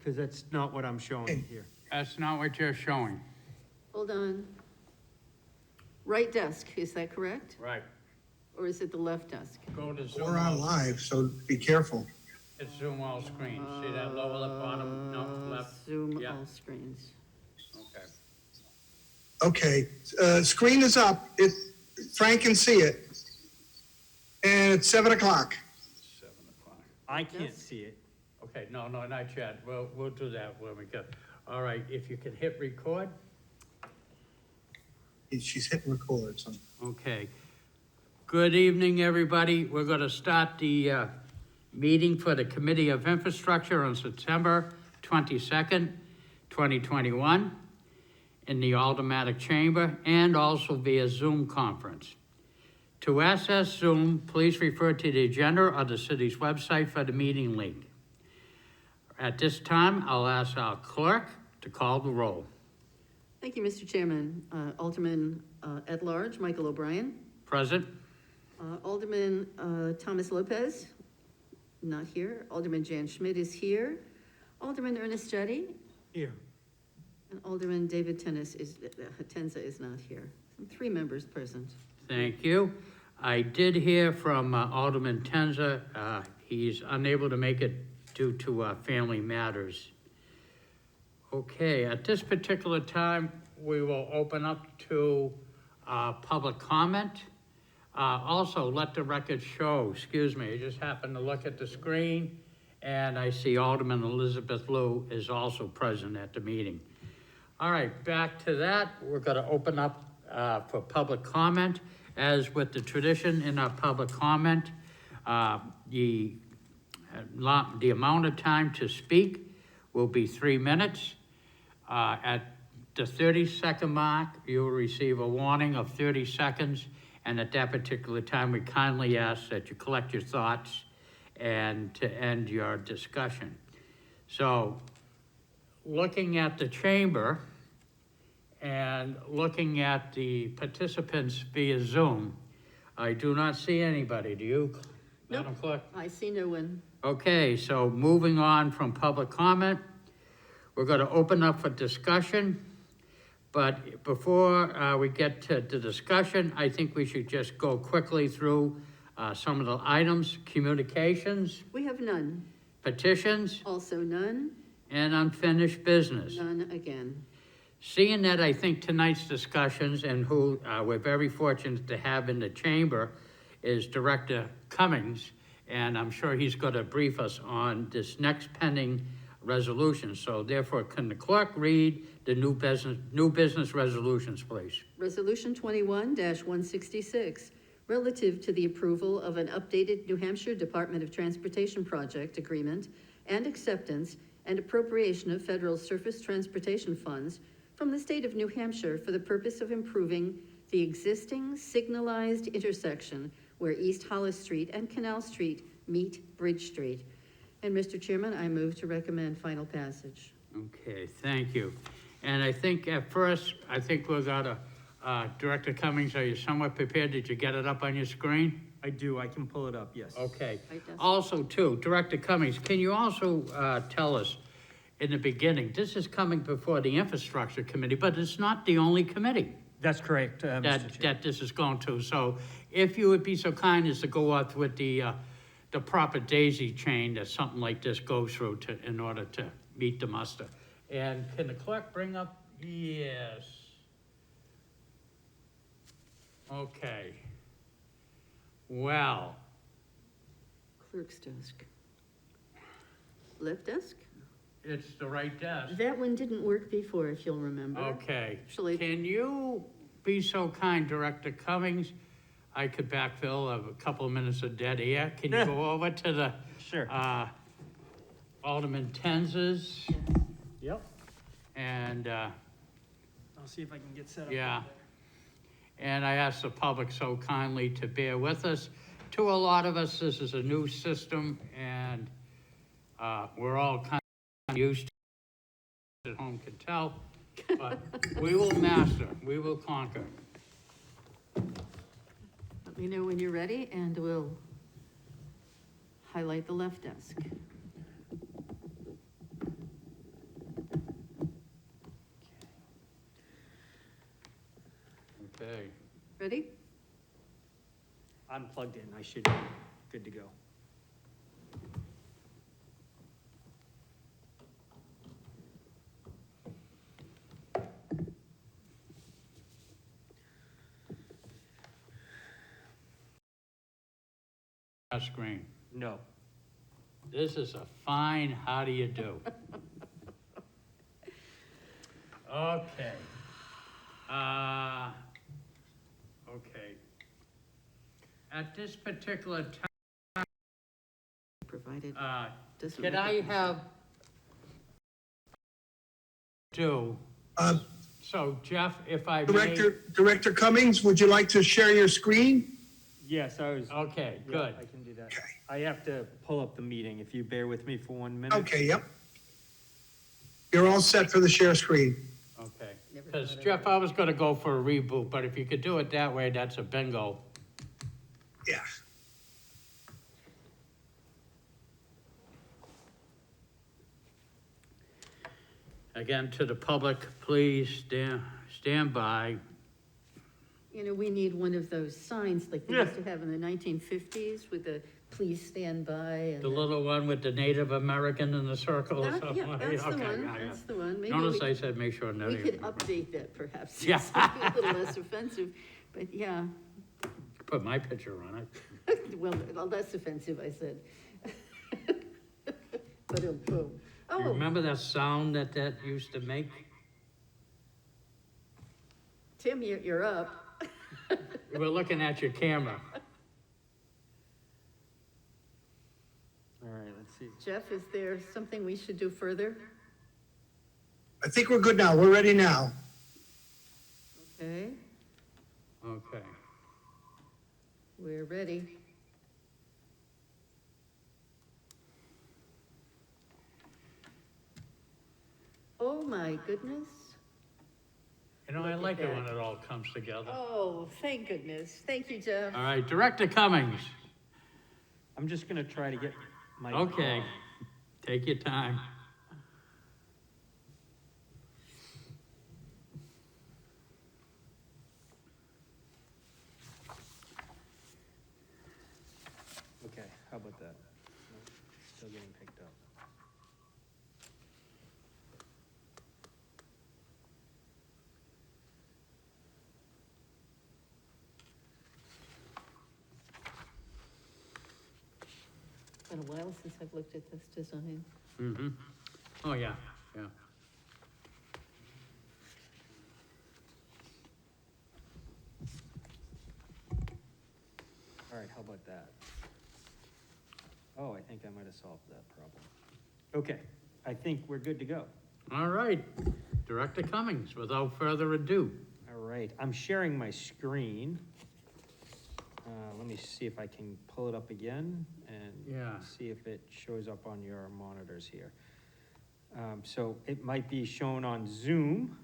because that's not what I'm showing here. That's not what you're showing. Hold on. Right desk, is that correct? Right. Or is it the left desk? Go to Zoom. We're on live, so be careful. It's Zoom all screens. See that lower left bottom? No, left? Zoom Yeah. all screens. Okay. Okay, screen is up. Frank can see it. And it's 7 o'clock. 7 o'clock. I can't Yes. see it. Okay, no, not yet. We'll do that when we get, all right, if you can hit record. She's hitting record, so. Okay. Good evening, everybody. We're going to start the meeting for the Committee of Infrastructure on September 22nd, 2021, in the Aldermanic Chamber and also via Zoom conference. To access Zoom, please refer to the agenda or the city's website for the meeting link. At this time, I'll ask our clerk to call the roll. Thank you, Mr. Chairman. Alderman at-large, Michael O'Brien. Present? Alderman Thomas Lopez, not here. Alderman Jan Schmidt is here. Alderman Ernest Jettie. Here. And Alderman David Tenza is not here. 3 members present. Thank you. I did hear from Alderman Tenza. He's unable to make it due to family matters. Okay, at this particular time, we will open up to public comment. Also, let the record show, excuse me, I just happened to look at the screen and I see Alderman Elizabeth Liu is also present at the meeting. All right, back to that. We're going to open up for public comment. As with the tradition in our public comment, the amount of time to speak will be 3 minutes. At the 30-second mark, you will receive a warning of 30 seconds. And at that particular time, we kindly ask that you collect your thoughts and to end your discussion. So, looking at the chamber and looking at the participants via Zoom, I do not see anybody. Do you, Madam Clerk? I see no one. Okay, so moving on from public comment, we're going to open up for discussion. But before we get to the discussion, I think we should just go quickly through some of the items: communications, We have none. petitions, Also none. and unfinished business. None again. Seeing that, I think tonight's discussions, and who we're very fortunate to have in the chamber, is Director Cummings, and I'm sure he's going to brief us on this next pending resolution. So therefore, can the clerk read the new business resolutions, please? Resolution 21-166, relative to the approval of an updated New Hampshire Department of Transportation project agreement and acceptance and appropriation of federal surface transportation funds from the state of New Hampshire for the purpose of improving the existing signalized intersection where East Hollis Street and Canal Street meet Bridge Street. And Mr. Chairman, I move to recommend final passage. Okay, thank you. And I think at first, we're gonna, Director Cummings, are you somewhat prepared? Did you get it up on your screen? I do, I can pull it up, yes. Okay. Right, Dustin? Also, too, Director Cummings, can you also tell us in the beginning, this is coming before the Infrastructure Committee, but it's not the only committee That's correct, Mr. Chair. that this is going to. So if you would be so kind as to go out with the proper daisy chain that something like this goes through in order to meet the muster. And can the clerk bring up? Yes. Okay. Well, Clerk's desk. Left desk? it's the right desk. That one didn't work before, if you'll remember. Okay. Actually- Can you be so kind, Director Cummings? I could backfill a couple of minutes of dead air. Can you go over to the Sure. Alderman Tenza's? Yep. And, I'll see if I can get set up. yeah. And I ask the public so kindly to bear with us. To a lot of us, this is a new system, and we're all kind of used to it, at home can tell. But we will master, we will conquer. Let me know when you're ready, and we'll highlight the left desk. I'm plugged in, I should be good to go. Screen. No. This is a fine, how do you do? Okay. Okay. At this particular time, Provided. doesn't can I recognize- have do, Uh, so Jeff, if I may. Director Cummings, would you like to share your screen? Yes, I was. Okay, Yeah, good. I can do that. Okay. I have to pull up the meeting, if you bear with me for 1 minute. Okay, yep. You're all set for the share screen. Okay, Never because thought of Jeff, I was gonna go for a reboot, but if you could do it that way, that's a bingo. Yeah. Again, to the public, please stand by. You know, we need one of those signs like they used to have in the 1950s with the please stand by and. The little one with the Native American in the circle or something. Yeah, that's the Okay, one, yeah, yeah. that's the one. Maybe Notice we- I said make sure none We of could you. update that perhaps. Yeah. to be a little less offensive, but yeah, Put my picture on it. well, less offensive, I said. But, You oh, remember that sound that used to make? Tim, you're up. We're looking at your camera. All right, let's see. Jeff, is there something we should do further? I think we're good now. We're ready now. Okay, Okay. we're ready. Oh, my goodness. You know, I Look at like it that. when it all comes together. Oh, thank goodness. Thank you, Jeff. All right, Director Cummings. I'm just gonna try to get my. Okay, take your time. Okay, how about that? No, still getting picked up. It's been a while since I've looked at this design. Mm-hmm. Oh, yeah, yeah. All right, how about that? Oh, I think I might have solved that problem. Okay, I think we're good to go. All right, Director Cummings, without further ado. All right, I'm sharing my screen. Let me see if I can pull it up again and Yeah. see if it shows up on your monitors here. So it might be shown on Zoom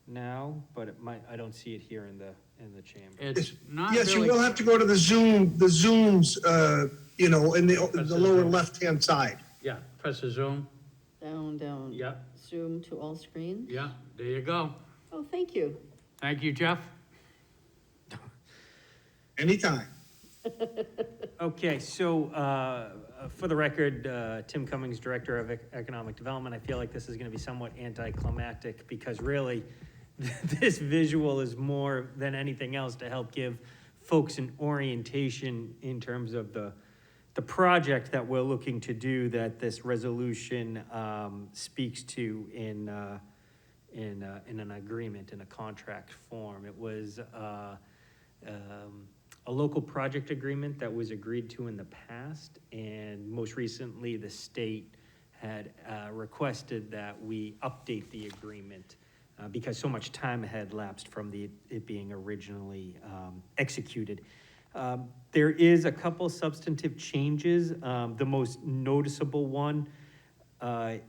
now, but it might, I don't see it here in the chamber. It's not Yes, you really. will have to go to the Zooms, you know, in the lower left-hand side. Yeah, press the Zoom. Down. Yeah, Zoom to all screens. yeah, there you go. Oh, thank you. Thank you, Jeff. Anytime. Okay, so, for the record, Tim Cummings, Director of Economic Development, I feel like this is gonna be somewhat anticlimactic, because really, this visual is more than anything else to help give folks an orientation in terms of the project that we're looking to do, that this resolution, speaks to in an agreement, in a contract form. It was, a local project agreement that was agreed to in the past, and most recently, the state had requested that we update the agreement because so much time had lapsed from it being originally executed. There is a couple substantive changes. The most noticeable one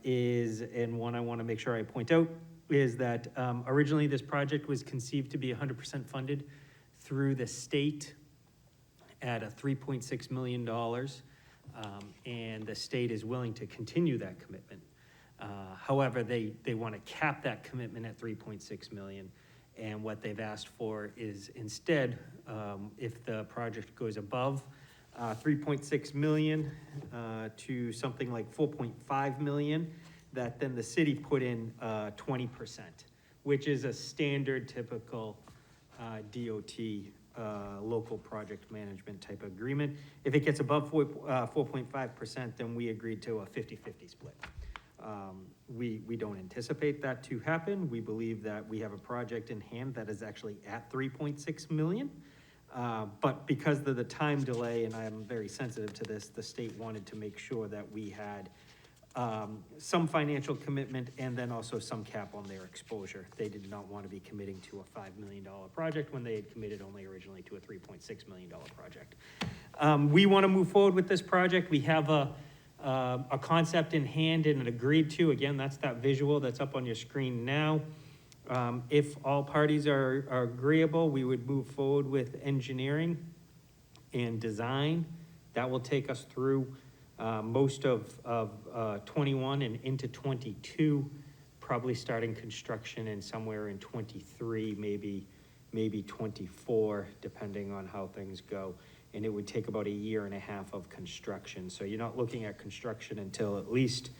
is, and one I want to make sure I point out, is that originally this project was conceived to be 100% funded through the state at a $3.6 million, and the state is willing to continue that commitment. However, they want to cap that commitment at $3.6 million, And what they've asked for is instead, if the project goes above 3.6 million to something like 4.5 million, that then the city put in 20%, which is a standard typical DOT local project management type agreement. If it gets above 4.5%, then we agreed to a 50-50 split. We don't anticipate that to happen. We believe that we have a project in hand that is actually at 3.6 million. But because of the time delay, and I am very sensitive to this, the state wanted to make sure that we had some financial commitment and then also some cap on their exposure. They did not want to be committing to a $5 million project when they had committed only originally to a $3.6 million project. We want to move forward with this project. We have a concept in hand and an agreed to. Again, that's that visual that's up on your screen now. If all parties are agreeable, we would move forward with engineering and design. That will take us through most of 21 and into 22, probably starting construction in somewhere in 23, maybe 24, depending on how things go. And it would take about 1.5 years of construction. So you're not looking at construction until at least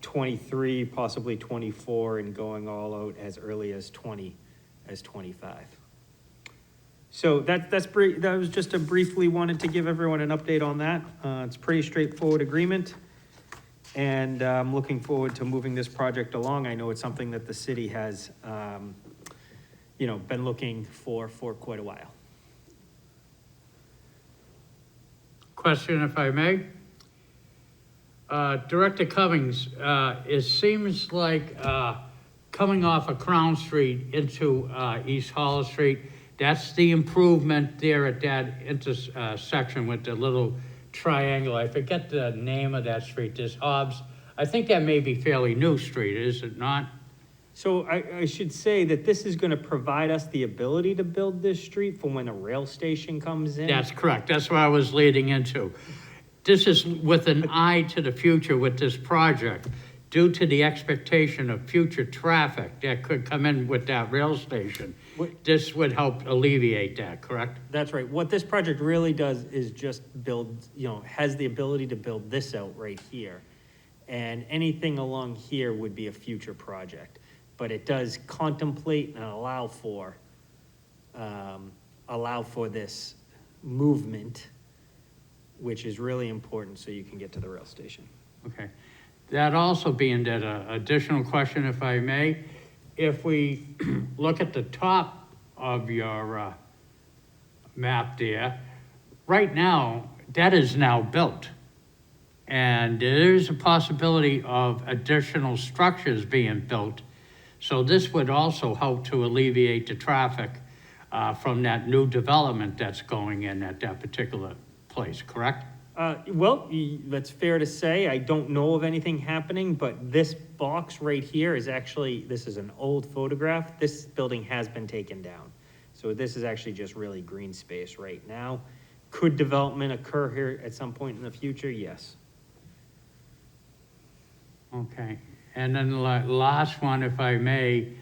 23, possibly 24, and going all out as early as 25. So that was just briefly wanted to give everyone an update on that. It's a pretty straightforward agreement, and I'm looking forward to moving this project along. I know it's something that the city has, been looking for quite a while. Question, if I may. Director Cummings, it seems like coming off of Crown Street into East Hollow Street, that's the improvement there at that intersection with the little triangle. I forget the name of that street. There's Hobbs. I think that may be fairly new street, is it not? So I should say that this is gonna provide us the ability to build this street for when a rail station comes in. That's correct. That's what I was leading into. This is with an eye to the future with this project, due to the expectation of future traffic that could come in with that rail station. This would help alleviate that, correct? That's right. What this project really does is just build, has the ability to build this out right here. And anything along here would be a future project. But it does contemplate and allow for this movement, which is really important so you can get to the rail station. Okay. That also being that additional question, if I may, if we look at the top of your map there, right now, that is now built. And there is a possibility of additional structures being built. So this would also help to alleviate the traffic from that new development that's going in at that particular place, correct? Well, that's fair to say. I don't know of anything happening, but this box right here is actually, this is an old photograph. This building has been taken down. So this is actually just really green space right now. Could development occur here at some point in the future? Yes. Okay. And then the last one, if I may,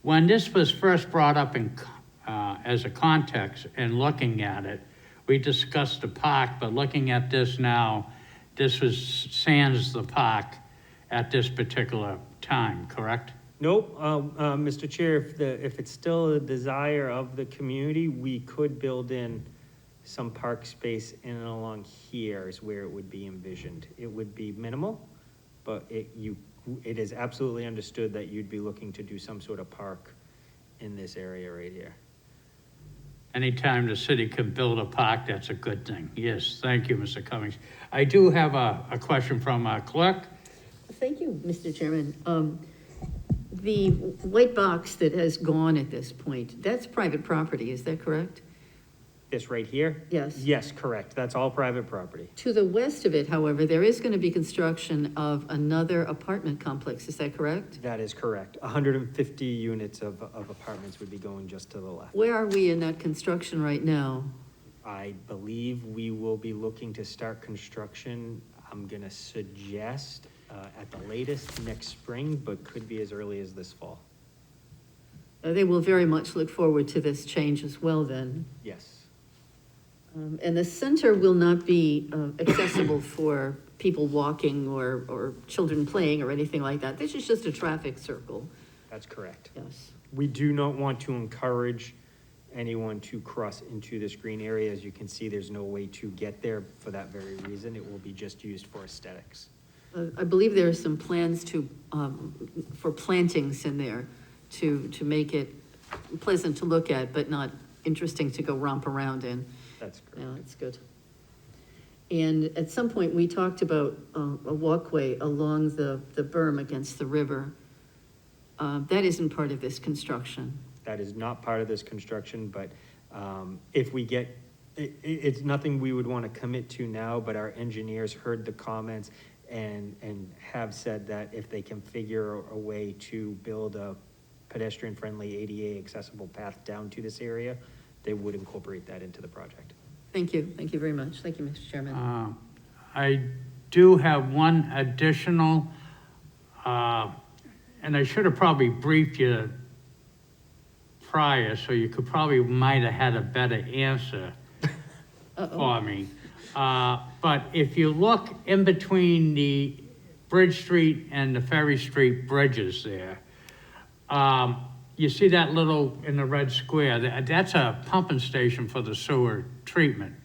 when this was first brought up in, as a context and looking at it, we discussed the park, but looking at this now, this was sans the park at this particular time, correct? Nope, Mr. Chair, if it's still a desire of the community, we could build in some park space in and along here is where it would be envisioned. It would be minimal, but it is absolutely understood that you'd be looking to do some sort of park in this area right here. Anytime the city can build a park, that's a good thing. Yes, thank you, Mr. Cummings. I do have a question from our clerk. Thank you, Mr. Chairman. The white box that has gone at this point, that's private property, is that correct? This right here? Yes. Yes, correct. That's all private property. To the west of it, however, there is going to be construction of another apartment complex, is that correct? That is correct. 150 units of apartments would be going just to the left. Where are we in that construction right now? I believe we will be looking to start construction, I'm gonna suggest, at the latest next spring, but could be as early as this fall. They will very much look forward to this change as well then. Yes. And the center will not be accessible for people walking or children playing or anything like that. This is just a traffic circle, That's correct. yes. We do not want to encourage anyone to cross into this green area. As you can see, there's no way to get there for that very reason. It will be just used for aesthetics. I believe there are some plans for plantings in there to make it pleasant to look at, but not interesting to go romp around in. That's correct. Yeah, that's good. And at some point, we talked about a walkway along the berm against the river. That isn't part of this construction. That is not part of this construction, but if we get, it's nothing we would want to commit to now, but our engineers heard the comments and have said that if they can figure a way to build a pedestrian-friendly ADA accessible path down to this area, they would incorporate that into the project. Thank you very much. Thank you, Mr. Chairman. I do have one additional, and I should have probably briefed you prior, so you could probably might have had a better answer for me. But if you look in between the Bridge Street and the Ferry Street bridges there, you see that little in the red square, that's a pumping station for the sewer treatment.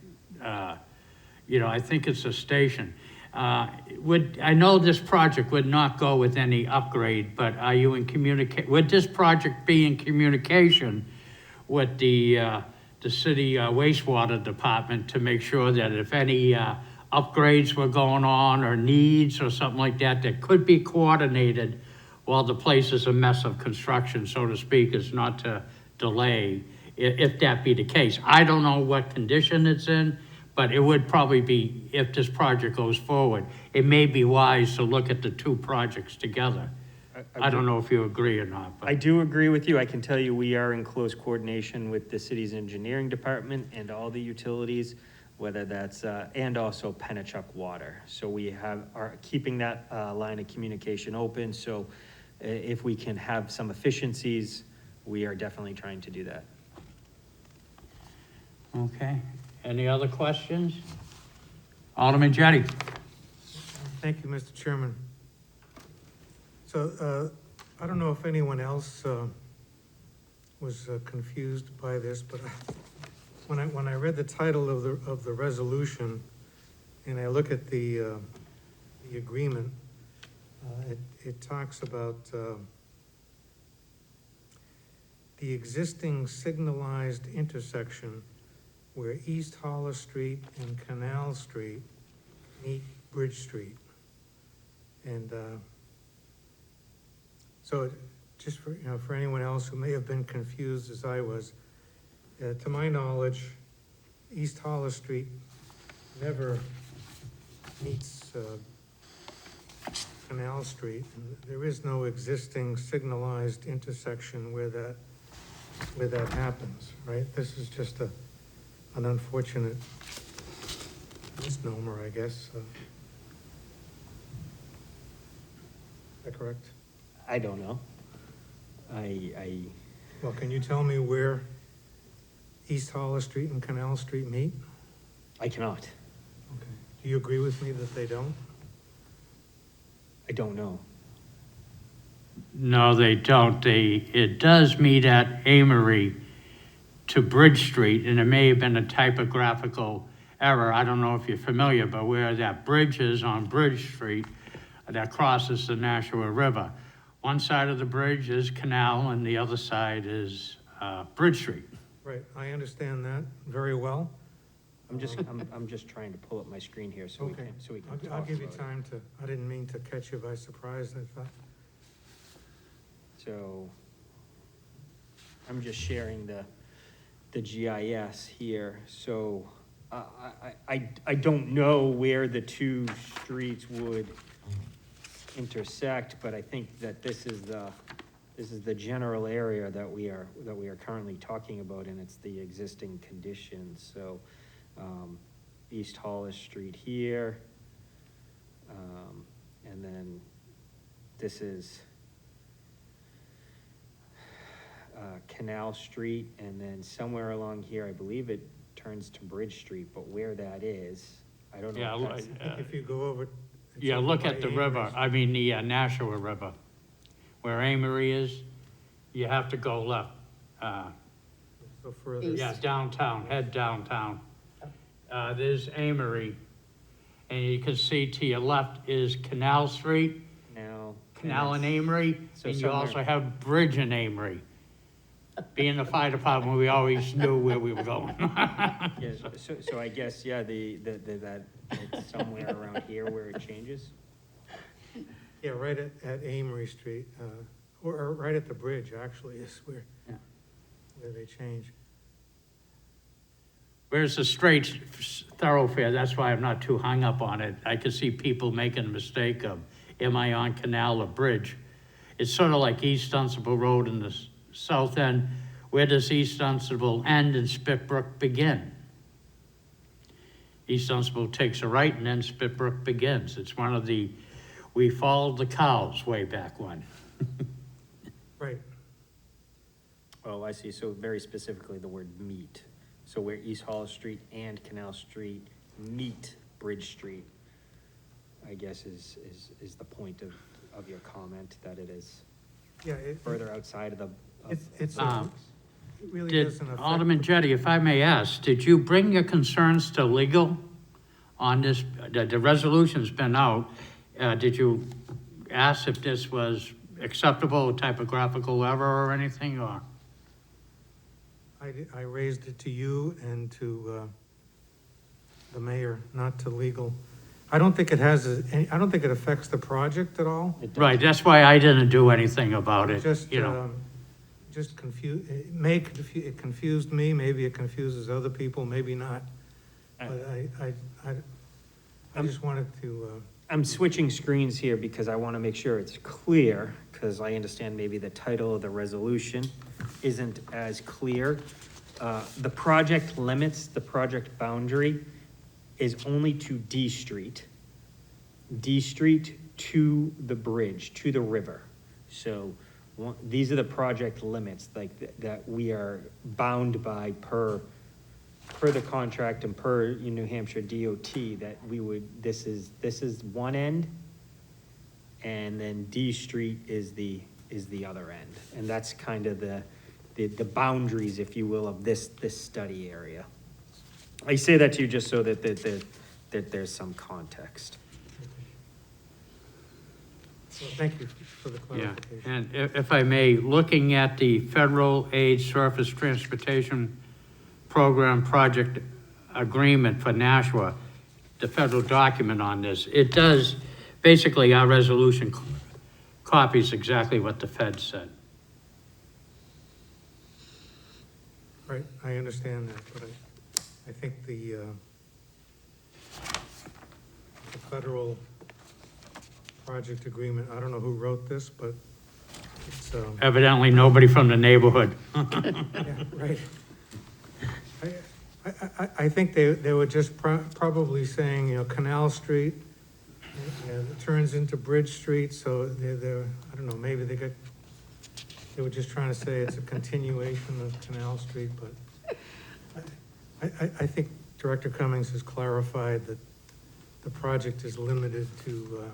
I think it's a station. I know this project would not go with any upgrade, but are you in would this project be in communication with the city wastewater department to make sure that if any upgrades were going on or needs or something like that, that could be coordinated while the place is a mess of construction, so to speak, is not to delay, if that be the case. I don't know what condition it's in, but it would probably be, if this project goes forward, it may be wise to look at the two projects together. I don't know if you agree or not, but. I do agree with you. I can tell you we are in close coordination with the city's engineering department and all the utilities, whether that's, and also Pennachuck Water. So we are keeping that line of communication open. So if we can have some efficiencies, we are definitely trying to do that. Okay. Any other questions? Alderman Jettie. Thank you, Mr. Chairman. So, I don't know if anyone else was confused by this, but when I read the title of the resolution and I look at the agreement, it talks about the existing signalized intersection where East Hollis Street and Canal Street meet Bridge Street. And so just for anyone else who may have been confused as I was, to my knowledge, East Hollis Street never meets Canal Street. And there is no existing signalized intersection where that happens, right? This is just an unfortunate misnomer, I guess. Is that correct? I don't know. Well, can you tell me where East Hollis Street and Canal Street meet? I cannot. Okay. Do you agree with me that they don't? I don't know. No, they don't. It does meet at Amory to Bridge Street, and it may have been a typographical error. I don't know if you're familiar, but where that bridge is on Bridge Street, that crosses the Nashua River. One side of the bridge is Canal, and the other side is Bridge Street. Right, I understand that very well. I'm just trying to pull up my screen here so we Okay. can talk I'll give you about it. time to, I didn't mean to catch you by surprise, I thought. So I'm just sharing the GIS here. So I don't know where the two streets would intersect, but I think that this is the general area that we are currently talking about, and it's the existing conditions. So East Hollis Street here, and then this is Canal Street, and then somewhere along here, I believe it turns to Bridge Street, but where that is, I don't know. Yeah, if that's- I think if you go over. it's Yeah, over look by at the Amory river, I mean, the Nashua River, where Amory is, you have to go left. So further. East. Yeah, downtown, head downtown. There's Amory, and you can see to your left is Canal Street, Canal and Amory, So and you somewhere- also have Bridge and Amory. Being the fire department, we always knew where we were going. Yeah, so I guess, yeah, that, it's somewhere around here where it changes? Yeah, right at Amory Street, or right at the bridge, actually, is Yeah. where they change. Where's the straight thoroughfare, that's why I'm not too hung up on it. I can see people making a mistake of, am I on Canal or Bridge? It's sort of like East Dunstable Road in the south end. Where does East Dunstable end and Spitbrook begin? East Dunstable takes a right and then Spitbrook begins. It's one of the, we followed the cows way back when. Right, Oh, I see, so very specifically the word meet. So where East Hollis Street and Canal Street meet Bridge Street, I guess is the point of your comment, that it is yeah, it further outside of the. it's, Um, it really Did, doesn't affect. Alderman Jettie, if I may ask, did you bring your concerns to legal on this? The resolution's been out. Did you ask if this was acceptable typographical error or anything, or? I raised it to you and to the mayor, not to legal. I don't think it I don't think it affects the project at all. It does. Right, that's why I didn't do anything about it, Just, you know. just it confused me, maybe it confuses other people, maybe not. But I just wanted to, I'm switching screens here because I want to make sure it's clear, because I understand maybe the title of the resolution isn't as clear. The project limits, the project boundary is only to D Street. D Street to the bridge, to the river. So these are the project limits, like, that we are bound by per the contract and per New Hampshire DOT, that we would, this is one end, and then D Street is the other end. And that's kind of the boundaries, if you will, of this study area. I say that to you just so that there's some context. well, thank you for the Yeah, clarification. and if I may, looking at the Federal Aid Surface Transportation Program Project Agreement for Nashua, the federal document on this, it does, basically, our resolution copies exactly what the Fed said. Right, I understand that, but I think the federal project agreement, I don't know who wrote this, but it's, Evidently, nobody from the neighborhood. yeah, right. I think they were just probably saying, Canal Street, it turns into Bridge Street, so they're, I don't know, maybe they were just trying to say it's a continuation of Canal Street, but I think Director Cummings has clarified that the project is limited to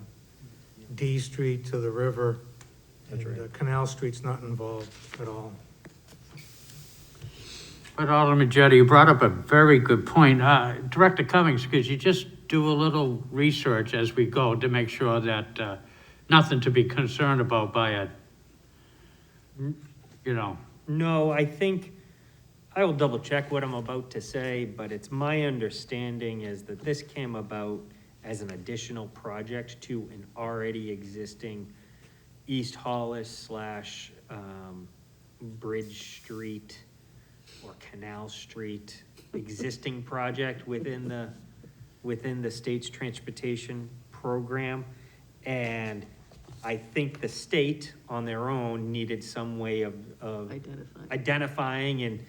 D Street to the river, That's and right. Canal Street's not involved at all. But Alderman Jettie, you brought up a very good point. Director Cummings, could you just do a little research as we go to make sure that nothing to be concerned about by a, No, I think, I will double check what I'm about to say, but it's my understanding is that this came about as an additional project to an already existing East Hollis / Bridge Street or Canal Street existing project within the state's transportation program. And I think the state, on their own, needed some way of identifying and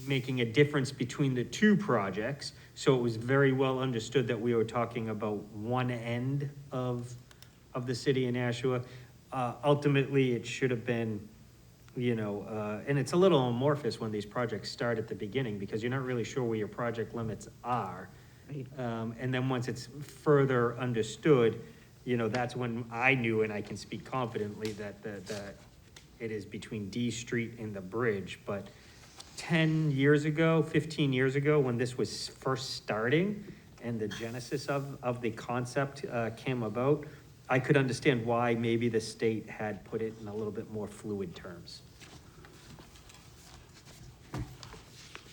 making a difference between the two projects. So it was very well understood that we were talking about one end of the city of Nashua. Ultimately, it should have been and it's a little amorphous when these projects start at the beginning, because you're not really sure where your project limits are. Right. And then once it's further understood, that's when I knew, and I can speak confidently, that it is between D Street and the bridge. But 10 years ago, 15 years ago, when this was first starting and the genesis of the concept came about, I could understand why maybe the state had put it in a little bit more fluid terms.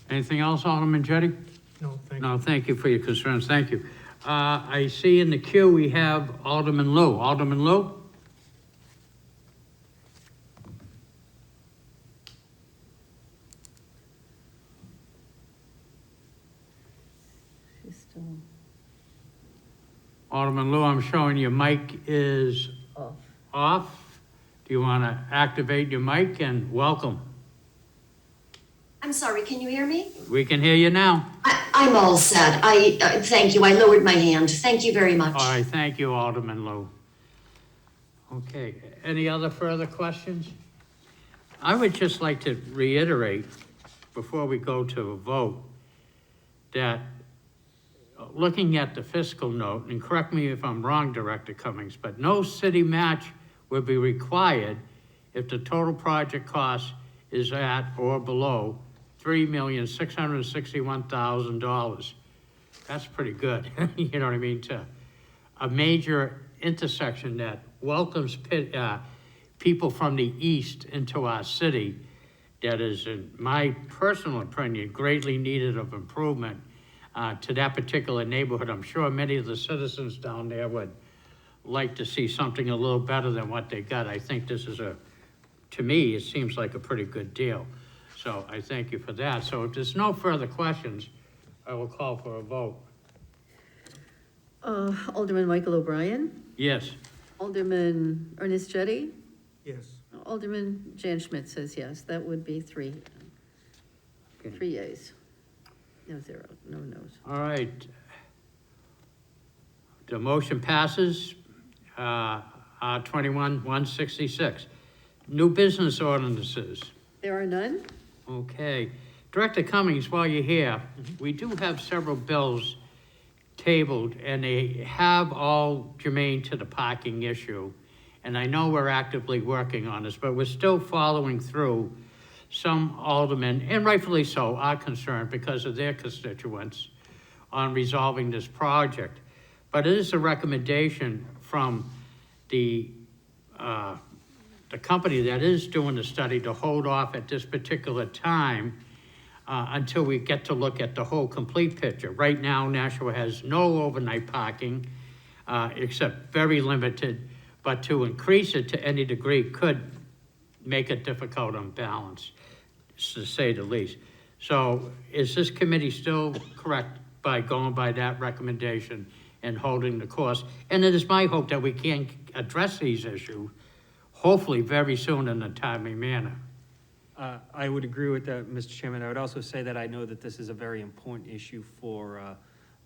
Anything else, Alderman Jettie? No, thank you. No, thank you for your concerns, thank you. I see in the queue we have Alderman Lowe. Alderman Lowe? She's still Alderman Lowe, I'm showing your mic is off. off. Do you want to activate your mic, and welcome? I'm sorry, can you hear me? We can hear you now. I'm all set. Thank you. I lowered my hand. Thank you very much. All right, thank you, Alderman Lowe. Okay, any other further questions? I would just like to reiterate, before we go to a vote, that looking at the fiscal note, and correct me if I'm wrong, Director Cummings, but no city match would be required if the total project cost is at or below $3,661,000. That's pretty good, you know what I mean, to a major intersection that welcomes people from the east into our city, that is, in my personal opinion, greatly needed of improvement to that particular neighborhood. I'm sure many of the citizens down there would like to see something a little better than what they got. I think this is to me, it seems like a pretty good deal. So I thank you for that. So if there's no further questions, I will call for a vote. Alderman Michael O'Brien, Yes. Alderman Ernest Jettie, Yes. Alderman Jan Schmidt says yes. That would be three. Okay. 3 yeas. No zero, no no's. All right. The motion passes, R21-166. New business ordinances. There are none? Okay. Director Cummings, while you're here, we do have several bills tabled, and they have all germane to the parking issue. And I know we're actively working on this, but we're still following through. Some aldermen, and rightfully so, are concerned because of their constituents on resolving this project. But it is a recommendation from the company that is doing the study to hold off at this particular time until we get to look at the whole complete picture. Right now, Nashua has no overnight parking, except very limited, but to increase it to any degree could make it difficult on balance, to say the least. So is this committee still correct by going by that recommendation and holding the course? And it is my hope that we can address these issues, hopefully very soon in a timely manner. I would agree with that, Mr. Chairman. I would also say that I know that this is a very important issue for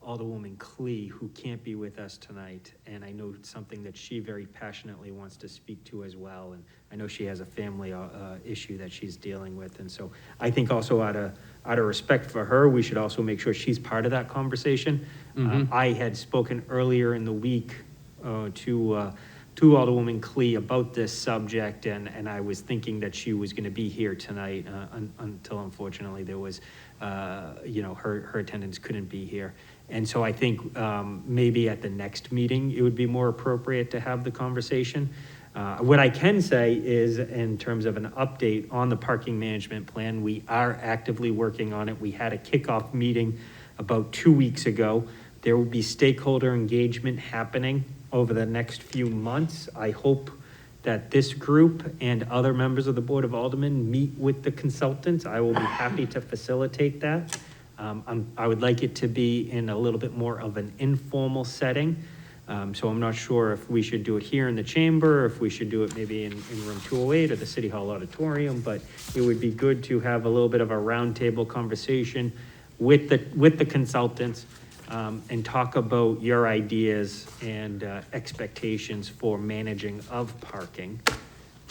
Alderwoman Klee, who can't be with us tonight, and I know it's something that she very passionately wants to speak to as well, and I know she has a family issue that she's dealing with, and so I think also out of respect for her, we should also make sure she's part of that conversation. I had spoken earlier in the week to Alderwoman Klee about this subject, and I was thinking that she was going to be here tonight until unfortunately there was, her attendance couldn't be here. And so I think maybe at the next meeting, it would be more appropriate to have the conversation. What I can say is, in terms of an update on the parking management plan, we are actively working on it. We had a kickoff meeting about 2 weeks ago. There will be stakeholder engagement happening over the next few months. I hope that this group and other members of the Board of Aldermen meet with the consultants. I will be happy to facilitate that. I would like it to be in a little bit more of an informal setting. So I'm not sure if we should do it here in the chamber, or if we should do it maybe in room 208 or the City Hall auditorium, but it would be good to have a little bit of a roundtable conversation with the consultants and talk about your ideas and expectations for managing of parking.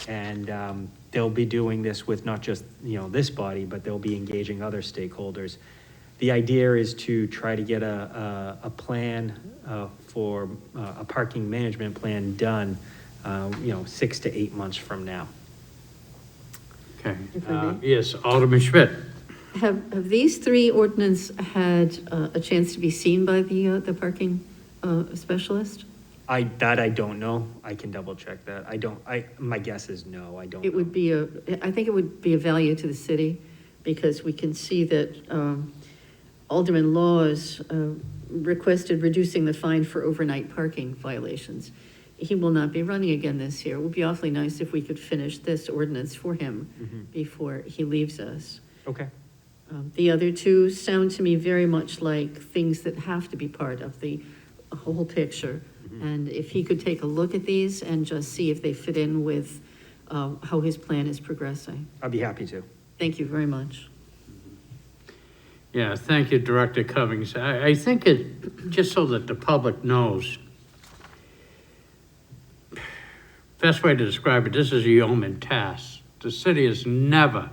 And they'll be doing this with not just, this body, but they'll be engaging other stakeholders. The idea is to try to get a plan for a parking management plan done, 6 to 8 months from now. Okay, If I may? yes, Alderman Schmidt. Have these three ordinance had a chance to be seen by the parking specialist? I don't know. I can double check that. My guess is no, I don't It know. would be I think it would be a value to the city, because we can see that Alderman Laws requested reducing the fine for overnight parking violations. He will not be running again this year. It would be awfully nice if we could finish this ordinance for him before he leaves us. Okay. The other two sound to me very much like things that have to be part of the whole picture. And if he could take a look at these and just see if they fit in with how his plan is progressing. I'd be happy to. Thank you very much. Yeah, thank you, Director Cummings. I think just so that the public knows, best way to describe it, this is a yeoman task. The city has never,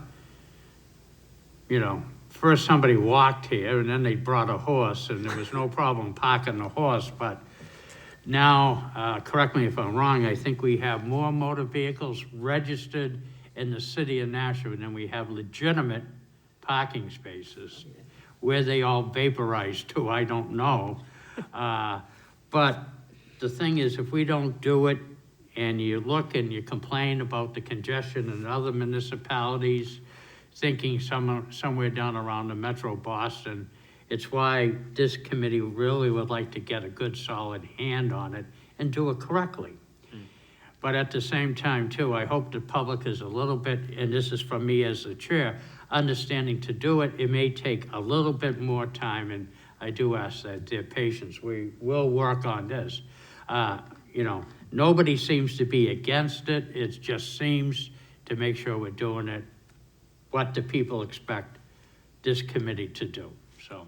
first somebody walked here and then they brought a horse and there was no problem parking the horse, but now, correct me if I'm wrong, I think we have more motor vehicles registered in the city of Nashua than we have legitimate parking spaces. Where they all vaporize to, I don't know. But the thing is, if we don't do it, and you look and you complain about the congestion in other municipalities, thinking somewhere down around the Metro Boston, it's why this committee really would like to get a good solid hand on it and do it correctly. But at the same time too, I hope the public is a little bit, and this is from me as the chair, understanding to do it. It may take a little bit more time, and I do ask that their patience. We will work on this. Nobody seems to be against it. It just seems to make sure we're doing it what the people expect this committee to do. So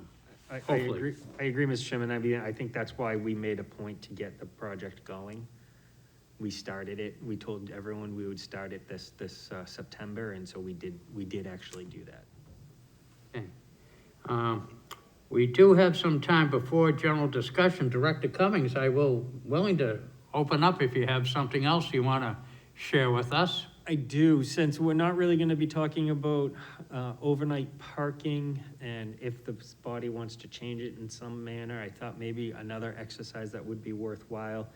I hopefully. agree, Mr. Chairman. I think that's why we made a point to get the project going. We started it. We told everyone we would start it this September, and so we did actually do that. Okay. We do have some time before general discussion. Director Cummings, I will willing to open up if you have something else you want to share with us. I do, since we're not really going to be talking about overnight parking, and if the body wants to change it in some manner, I thought maybe another exercise that would be worthwhile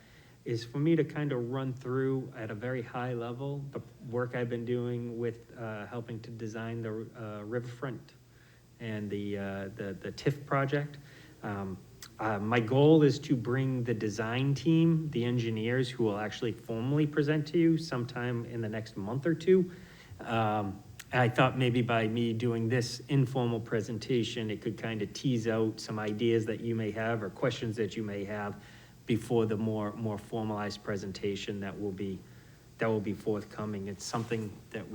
is for me to kind of run through at a very high level the work I've been doing with helping to design the riverfront and the TIF project. My goal is to bring the design team, the engineers who will actually formally present to you sometime in the next month or two. I thought maybe by me doing this informal presentation, it could kind of tease out some ideas that you may have or questions that you may have before the more formalized presentation that will be forthcoming. It's something that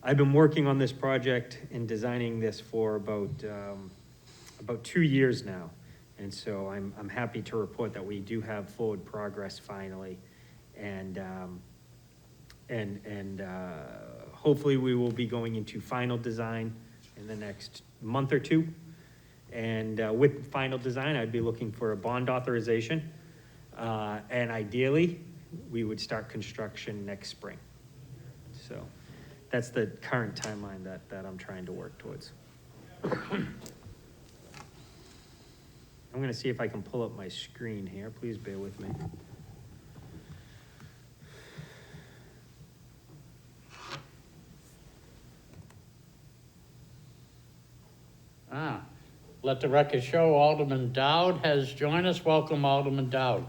I've been working on this project and designing this for about 2 years now. And so I'm happy to report that we do have forward progress finally. And hopefully we will be going into final design in the next month or two. And with final design, I'd be looking for a bond authorization. And ideally, we would start construction next spring. So that's the current timeline that I'm trying to work towards. I'm gonna see if I can pull up my screen here. Please bear with me. Let the record show Alderman Dowd has joined us. Welcome, Alderman Dowd.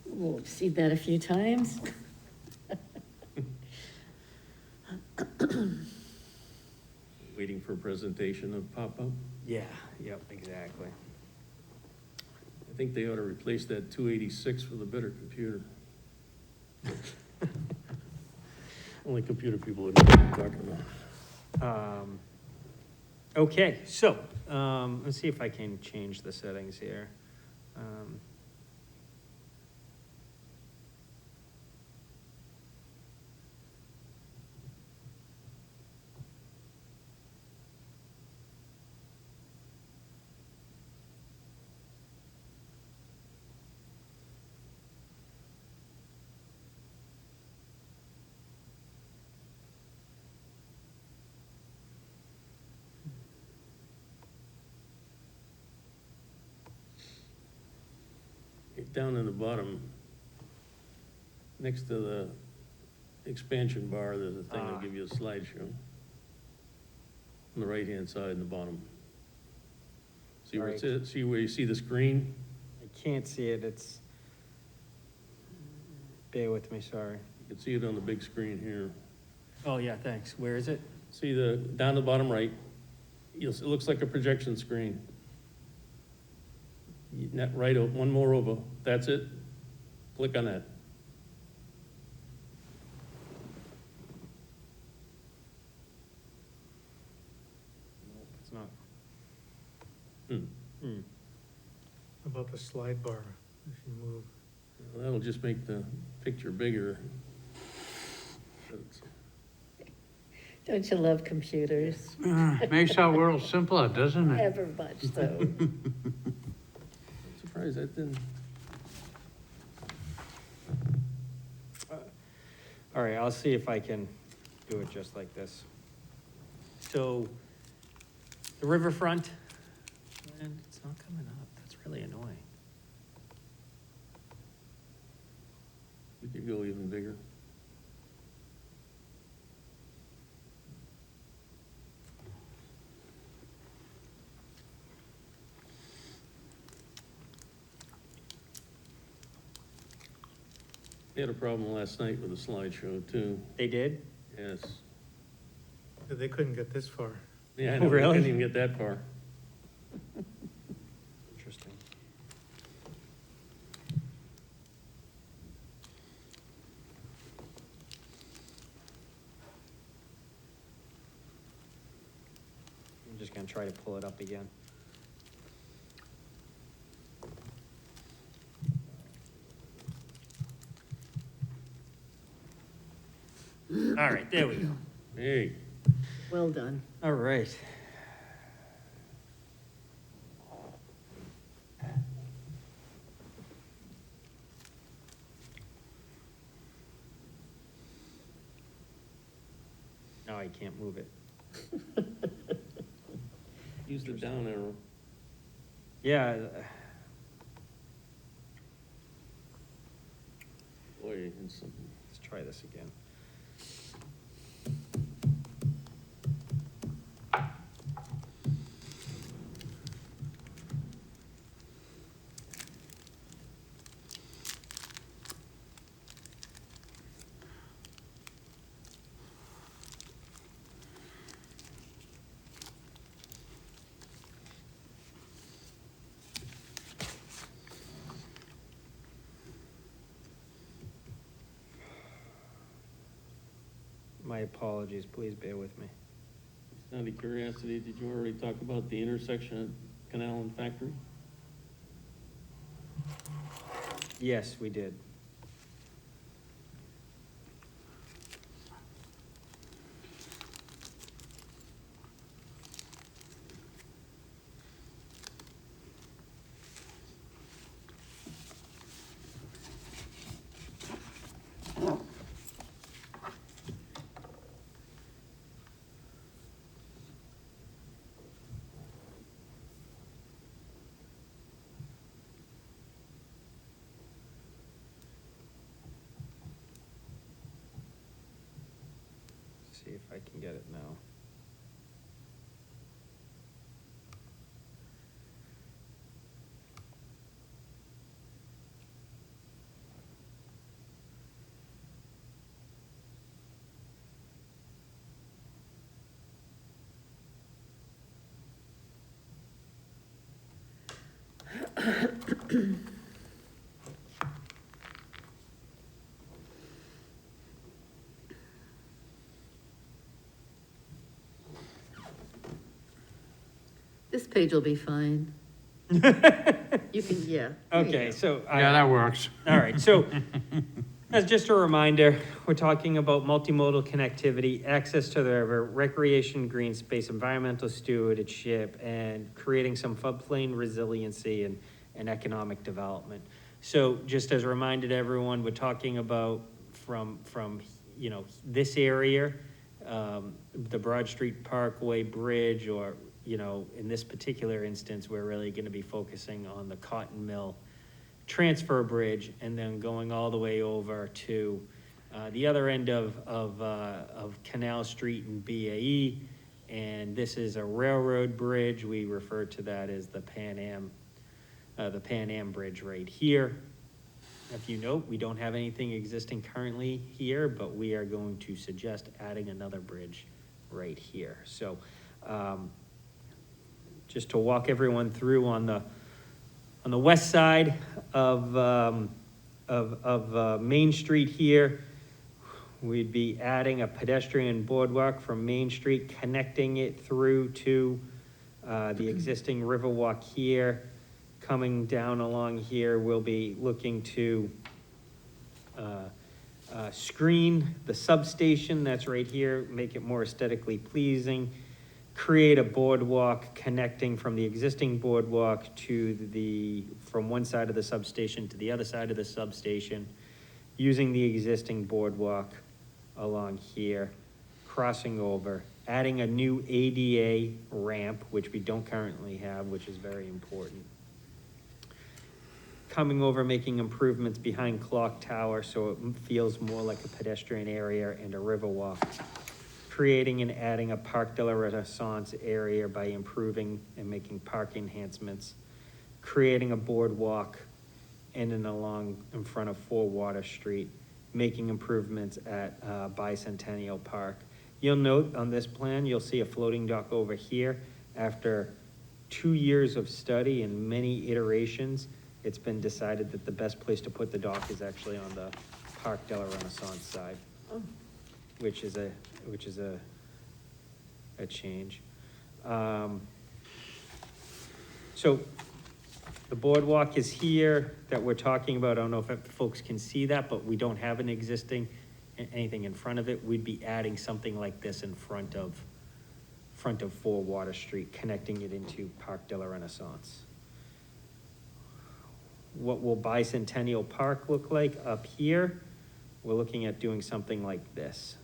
We've seen that a few times. Waiting for a presentation of pop-up. Yeah, yep, exactly. I think they ought to replace that 286 with a better computer. Only computer people would know what I'm talking about. Okay, so, let's see if I can change the settings here. Down in the bottom, next to the expansion bar, there's a thing that'll give you a slideshow. On the right-hand side in the bottom. See where it says, see where you see the screen? I can't see it, bear with me, sorry. You can see it on the big screen here. Oh, yeah, thanks. Where is it? See down the bottom right, it looks like a projection screen. Right, one more over, that's it. Click on that. Nope, it's not. About the slide bar, if you move. Well, that'll just make the picture bigger. Don't you love computers? Makes our world simpler, doesn't it? Ever much so. I'm surprised that didn't. All right, I'll see if I can do it just like this. So, the riverfront, and it's not coming up, that's really annoying. We could go even bigger. They had a problem last night with the slideshow too. They did? Yes. They couldn't get this far. Yeah, I know, Really? they couldn't even get that far. Interesting. I'm just gonna try to pull it up again. All right, there we go. Hey, Well done. All right. Now I can't move it. use the down arrow. Yeah, Boy, it's something. let's try this again. My apologies, please bear with me. Out of curiosity, did you already talk about the intersection at Canal and Factory? Yes, we did. See if I can get it now. This page will be fine. You can, yeah. there you Okay, go. so. Yeah, that works. All right, so as just a reminder, we're talking about multimodal connectivity, access to the river, recreation, green space, environmental stewardship, and creating some floodplain resiliency and economic development. So just as a reminder to everyone, we're talking about from, this area, the Broad Street Parkway Bridge, or, in this particular instance, we're really gonna be focusing on the Cotton Mill transfer bridge, and then going all the way over to the other end of Canal Street and BAE. And this is a railroad bridge. We refer to that as the Pan Am Bridge right here. If you note, we don't have anything existing currently here, but we are going to suggest adding another bridge right here. So just to walk everyone through on the west side of Main Street here, we'd be adding a pedestrian boardwalk from Main Street, connecting it through to the existing Riverwalk here. Coming down along here, we'll be looking to screen the substation that's right here, make it more aesthetically pleasing, create a boardwalk connecting from the existing boardwalk from one side of the substation to the other side of the substation, using the existing boardwalk along here, crossing over, adding a new ADA ramp, which we don't currently have, which is very important. Coming over, making improvements behind Clock Tower so it feels more like a pedestrian area and a river walk. Creating and adding a Parc de la Renaissance area by improving and making park enhancements. Creating a boardwalk in and along in front of 4 Water Street. Making improvements at Bicentennial Park. You'll note on this plan, you'll see a floating dock over here. After 2 years of study and many iterations, it's been decided that the best place to put the dock is actually on the Parc de la Renaissance side, which is a change. So the boardwalk is here that we're talking about. I don't know if folks can see that, but we don't have anything in front of it. We'd be adding something like this in front of 4 Water Street, connecting it into Parc de la Renaissance. What will Bicentennial Park look like up here? We're looking at doing something like this.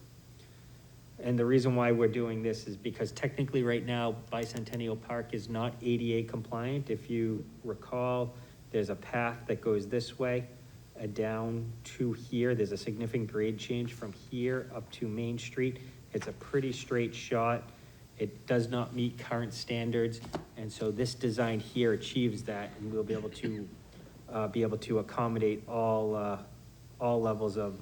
And the reason why we're doing this is because technically right now, Bicentennial Park is not ADA compliant. If you recall, there's a path that goes this way, down to here. There's a significant grade change from here up to Main Street. It's a pretty straight shot. It does not meet current standards. And so this design here achieves that, and we'll be able to accommodate all levels of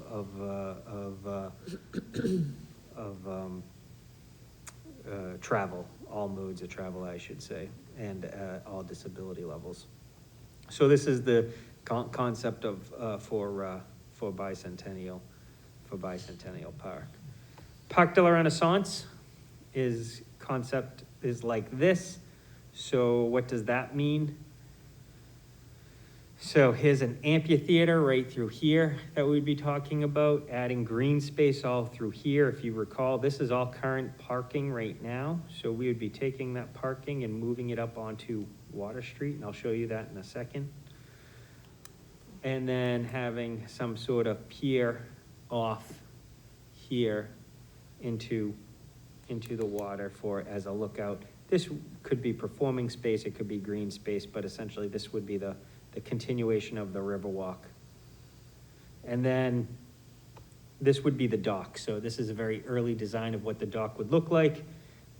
travel, all modes of travel, I should say, and all disability levels. So this is the concept for Bicentennial Park. Parc de la Renaissance is like this. So what does that mean? So here's an amphitheater right through here that we'd be talking about, adding green space all through here. If you recall, this is all current parking right now. So we would be taking that parking and moving it up onto Water Street, and I'll show you that in a second. And then having some sort of pier off here into the water as a lookout. This could be performing space, it could be green space, but essentially this would be the continuation of the Riverwalk. And then this would be the dock. So this is a very early design of what the dock would look like,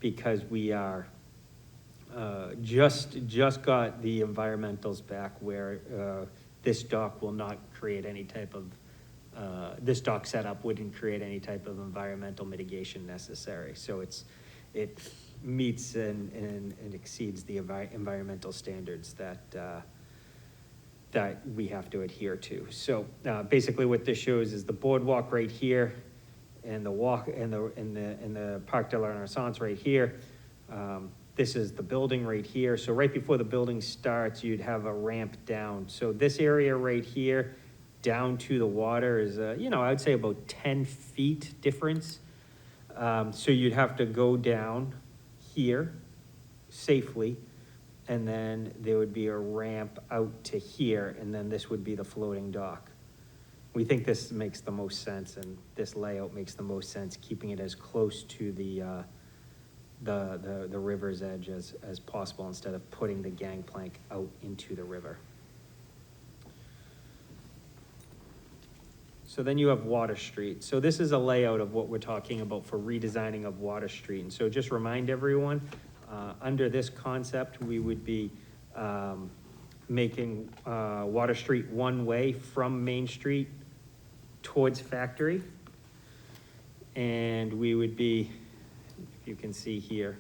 because we are just got the environmentals back, where this dock will not create any type of, this dock setup wouldn't create any type of environmental mitigation necessary. So it meets and exceeds the environmental standards that we have to adhere to. So basically what this shows is the boardwalk right here, and the walk and the Parc de la Renaissance right here. This is the building right here. So right before the building starts, you'd have a ramp down. So this area right here, down to the water is, I'd say about 10 feet difference. So you'd have to go down here safely, and then there would be a ramp out to here, and then this would be the floating dock. We think this makes the most sense, and this layout makes the most sense, keeping it as close to the river's edge as possible, instead of putting the gangplank out into the river. So then you have Water Street. So this is a layout of what we're talking about for redesigning of Water Street. And so just remind everyone, under this concept, we would be making Water Street one way from Main Street towards Factory. And we would be, if you can see here,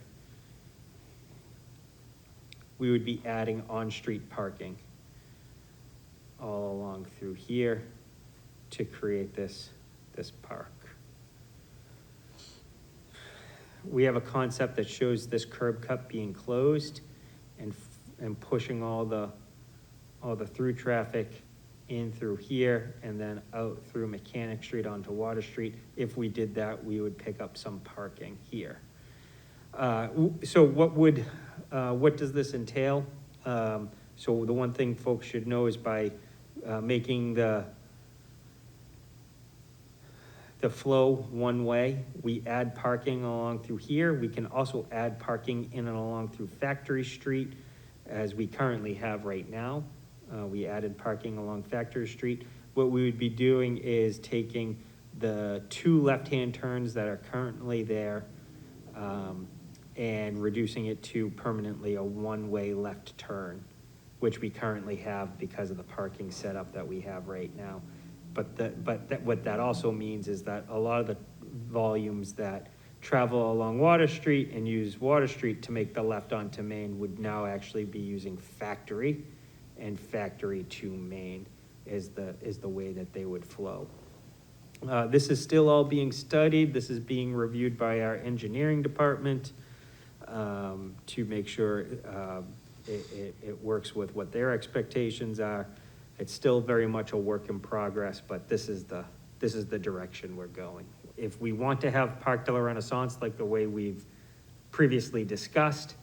we would be adding on-street parking all along through here to create this park. We have a concept that shows this curb cut being closed and pushing all the through traffic in through here and then out through Mechanic Street onto Water Street. If we did that, we would pick up some parking here. So what does this entail? So the one thing folks should know is by making the flow one way, we add parking along through here. We can also add parking in and along through Factory Street, as we currently have right now. We added parking along Factory Street. What we would be doing is taking the two left-hand turns that are currently there and reducing it to permanently a one-way left turn, which we currently have because of the parking setup that we have right now. What that also means is that a lot of the volumes that travel along Water Street and use Water Street to make the left onto Main would now actually be using Factory, and Factory to Main is the way that they would flow. This is still all being studied. This is being reviewed by our engineering department to make sure it works with what their expectations are. It's still very much a work in progress, but this is the direction we're going. If we want to have Parc de la Renaissance like the way we've previously discussed,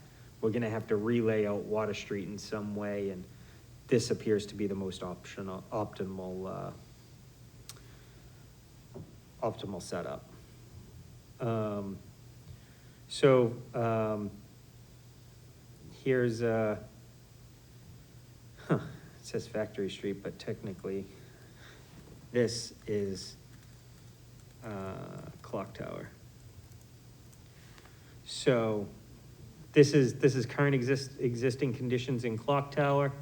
we're gonna have to relay out Water Street in some way, and this appears to be the most optimal setup. Here's it says Factory Street, but technically this is Clock Tower. So this is current existing conditions in Clock Tower.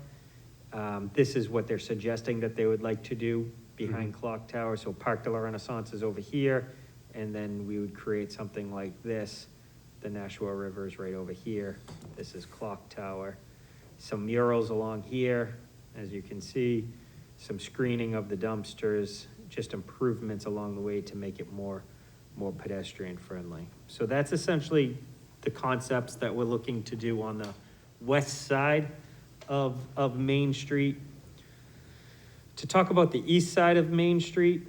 This is what they're suggesting that they would like to do behind Clock Tower. So Parc de la Renaissance is over here, and then we would create something like this. The Nashua River is right over here. This is Clock Tower. Some murals along here, as you can see, some screening of the dumpsters, just improvements along the way to make it more pedestrian friendly. So that's essentially the concepts that we're looking to do on the west side of Main Street. To talk about the east side of Main Street,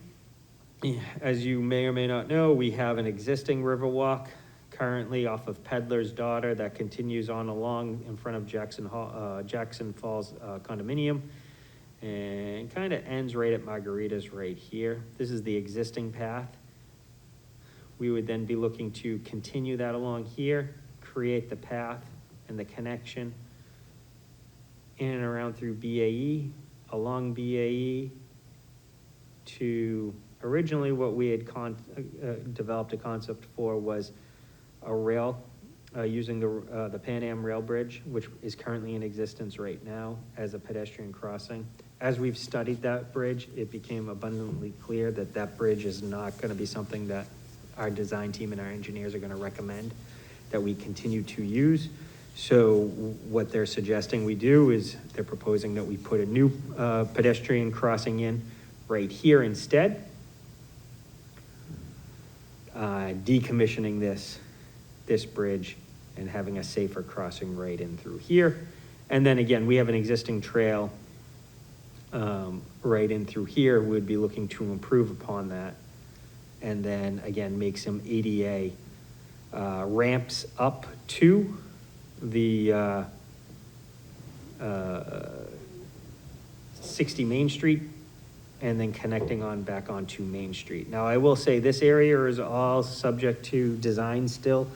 as you may or may not know, we have an existing Riverwalk currently off of Peddler's Daughter that continues on along in front of Jackson Falls condominium and kind of ends right at Margarita's right here. This is the existing path. We would then be looking to continue that along here, create the path and the connection in and around through BAE, along BAE to originally what we had developed a concept for was a rail using the Pan Am Rail Bridge, which is currently in existence right now as a pedestrian crossing. As we've studied that bridge, it became abundantly clear that that bridge is not going to be something that our design team and our engineers are going to recommend that we continue to use. So what they're suggesting we do is they're proposing that we put a new pedestrian crossing in right here instead, decommissioning this bridge and having a safer crossing right in through here. And then again, we have an existing trail right in through here. We'd be looking to improve upon that. And then again, make some ADA ramps up to the 60 Main Street, and then connecting on back onto Main Street. Now, I will say this area is all subject to design still.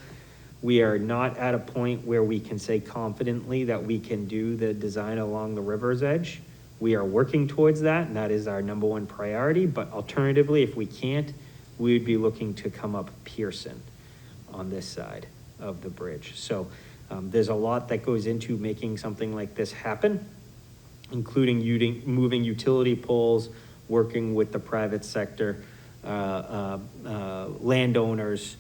We are not at a point where we can say confidently that we can do the design along the river's edge. We are working towards that, and that is our number one priority, but alternatively, if we can't, we'd be looking to come up Pearson on this side of the bridge. So there's a lot that goes into making something like this happen, including moving utility poles, working with the private sector, landowners,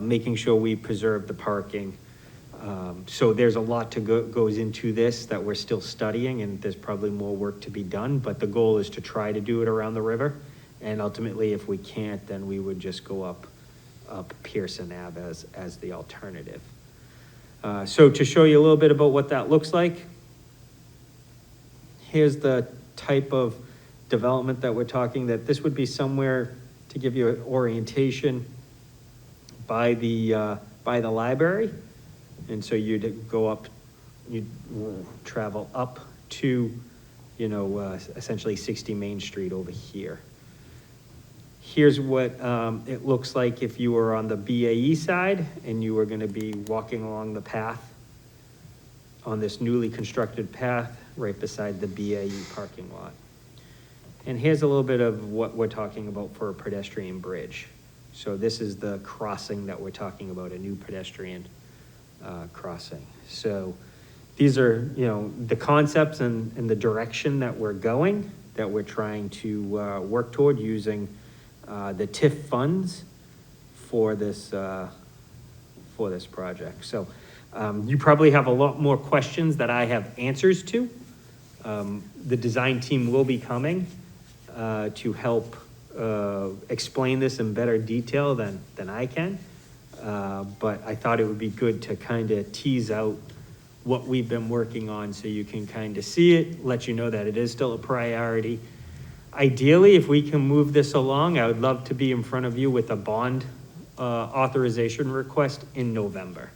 making sure we preserve the parking. So there's a lot goes into this that we're still studying, and there's probably more work to be done, but the goal is to try to do it around the river. And ultimately, if we can't, then we would just go up Pearson Ave as the alternative. So to show you a little bit about what that looks like, here's the type of development that we're talking, that this would be somewhere, to give you an orientation, by the library. And so you'd go up, you'd travel up to, essentially 60 Main Street over here. Here's what it looks like if you were on the BAE side and you were gonna be walking along the path, on this newly constructed path right beside the BAE parking lot. And here's a little bit of what we're talking about for a pedestrian bridge. So this is the crossing that we're talking about, a new pedestrian crossing. So these are, the concepts and the direction that we're going, that we're trying to work toward using the TIF funds for this project. So you probably have a lot more questions that I have answers to. The design team will be coming to help explain this in better detail than I can. But I thought it would be good to kind of tease out what we've been working on so you can kind of see it, let you know that it is still a priority. Ideally, if we can move this along, I would love to be in front of you with a bond authorization request in November.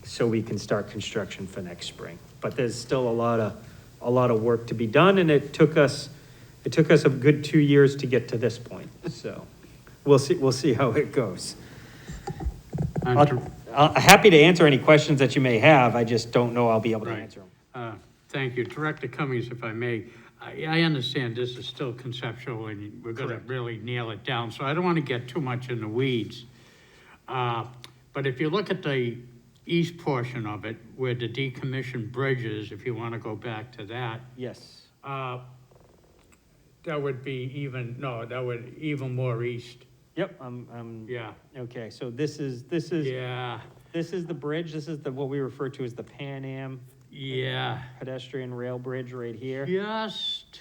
So we can start construction for next spring. But there's still a lot of work to be done, and it took us a good 2 years to get to this point. So we'll see how it goes. I'm happy to answer any questions that you may have. I just don't know I'll be able to answer them. Thank you. Director Cummings, if I may, I understand this is still conceptual and we're gonna really nail it down, so I don't wanna get too much in the weeds. But if you look at the east portion of it, where the decommissioned bridge is, if you wanna go back to that, Yes. that would be even more east. Yep, Yeah. okay, so this is Yeah, this is the bridge. This is what we refer to as the Pan Am yeah. pedestrian rail bridge right here. Just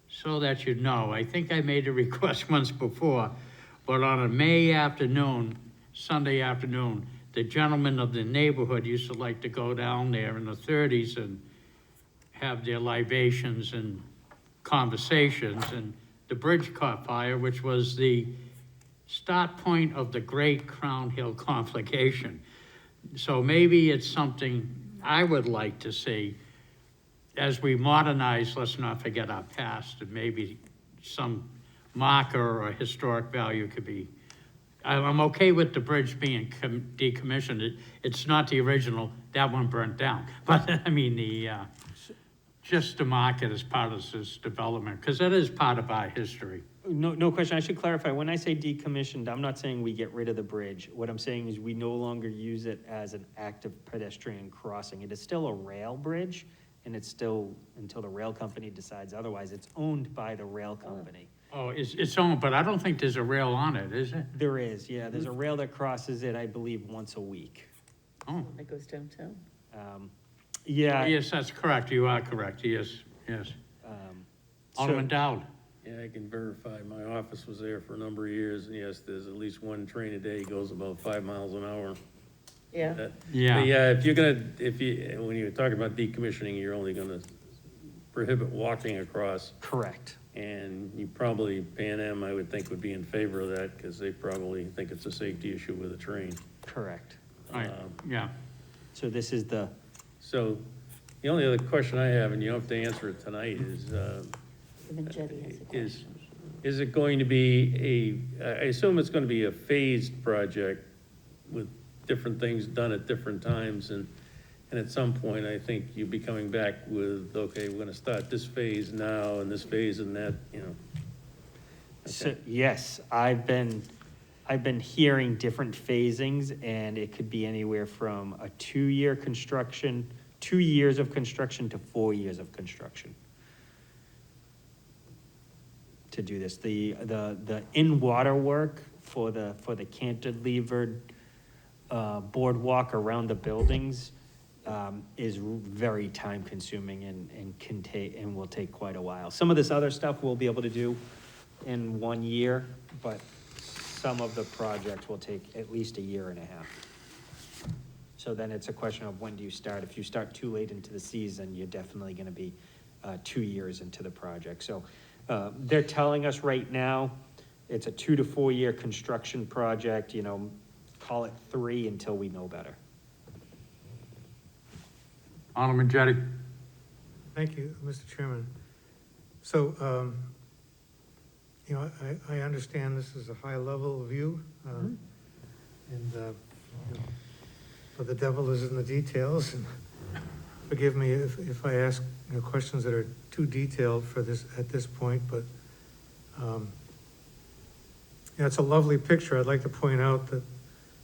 so that you know, I think I made a request once before, but on a May afternoon, Sunday afternoon, the gentlemen of the neighborhood used to like to go down there in the 30s and have their libations and conversations, and the bridge caught fire, which was the start point of the great Crown Hill conflagration. So maybe it's something I would like to see. As we modernize, let's not forget our past, and maybe some marker or historic value could be. I'm okay with the bridge being decommissioned. It's not the original, that one burnt down. But I mean, just to mark it as part of this development, because it is part of our history. No question. I should clarify. When I say decommissioned, I'm not saying we get rid of the bridge. What I'm saying is we no longer use it as an active pedestrian crossing. It is still a rail bridge, and it's still, until the rail company decides otherwise, it's owned by the rail company. Oh, it's owned, but I don't think there's a rail on it, is it? There is, yeah. There's a rail that crosses it, I believe, once a week. Oh, That goes downtown. Yeah. yes, that's correct. You are correct. Yes. Alderman Dowd. Yeah, I can verify. My office was there for a number of years, and yes, there's at least one train a day goes about 5 miles an hour. Yeah. Yeah. Yeah, when you're talking about decommissioning, you're only gonna prohibit walking across, Correct. and you probably, Pan Am, I would think, would be in favor of that, because they probably think it's a safety issue with a train. Correct. Right, yeah. So this is the, So, the only other question I have, and you don't have to answer it tonight, is it going to be I assume it's gonna be a phased project with different things done at different times, and at some point, I think you'll be coming back with, okay, we're gonna start this phase now, and this phase and that, you know. so, yes, I've been hearing different phasings, and it could be anywhere from a 2-year construction, 2 years of construction to 4 years of construction to do this. The in-water work for the cantilevered boardwalk around the buildings is very time-consuming and can take, and will take quite a while. Some of this other stuff we'll be able to do in 1 year, but some of the projects will take at least a year and a half. So then it's a question of when do you start? If you start too late into the season, you're definitely gonna be 2 years into the project. So they're telling us right now, it's a 2 to 4 year construction project, you know, call it 3 until we know better. Alderman Jettie? Thank you, Mr. Chairman. So, you know, I understand this is a high-level view, and, you know, but the devil is in the details, and forgive me if I ask, you know, questions that are too detailed for this, at this point, but, yeah, it's a lovely picture. I'd like to point out that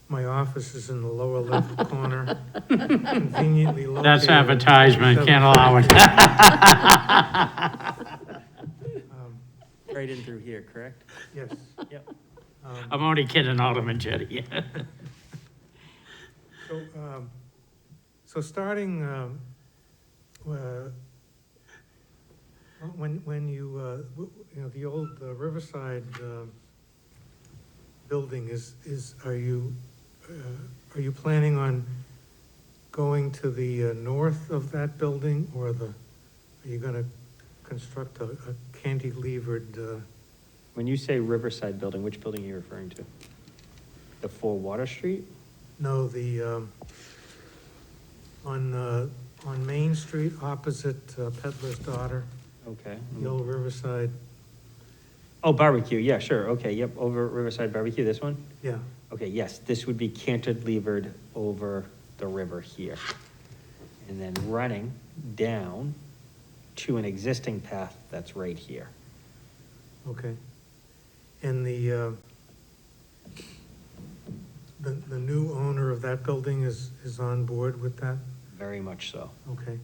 my office is in the lower left corner, conveniently located. That's advertisement, can't allow it. Right in through here, correct? Yes. Yep. I'm only kidding, Alderman Jettie. So starting, when you, you know, the old Riverside building are you planning on going to the north of that building, or are you gonna construct a cantilevered, When you say Riverside Building, which building are you referring to? The 4 Water Street? no, on Main Street opposite Peddler's Daughter, Okay. the old Riverside, Oh, barbecue, yeah, sure, okay, yep, over Riverside Barbecue, this one? yeah. Okay, yes, this would be cantilevered over the river here. And then running down to an existing path that's right here. Okay. And the new owner of that building is on board with that? Very much so. Okay.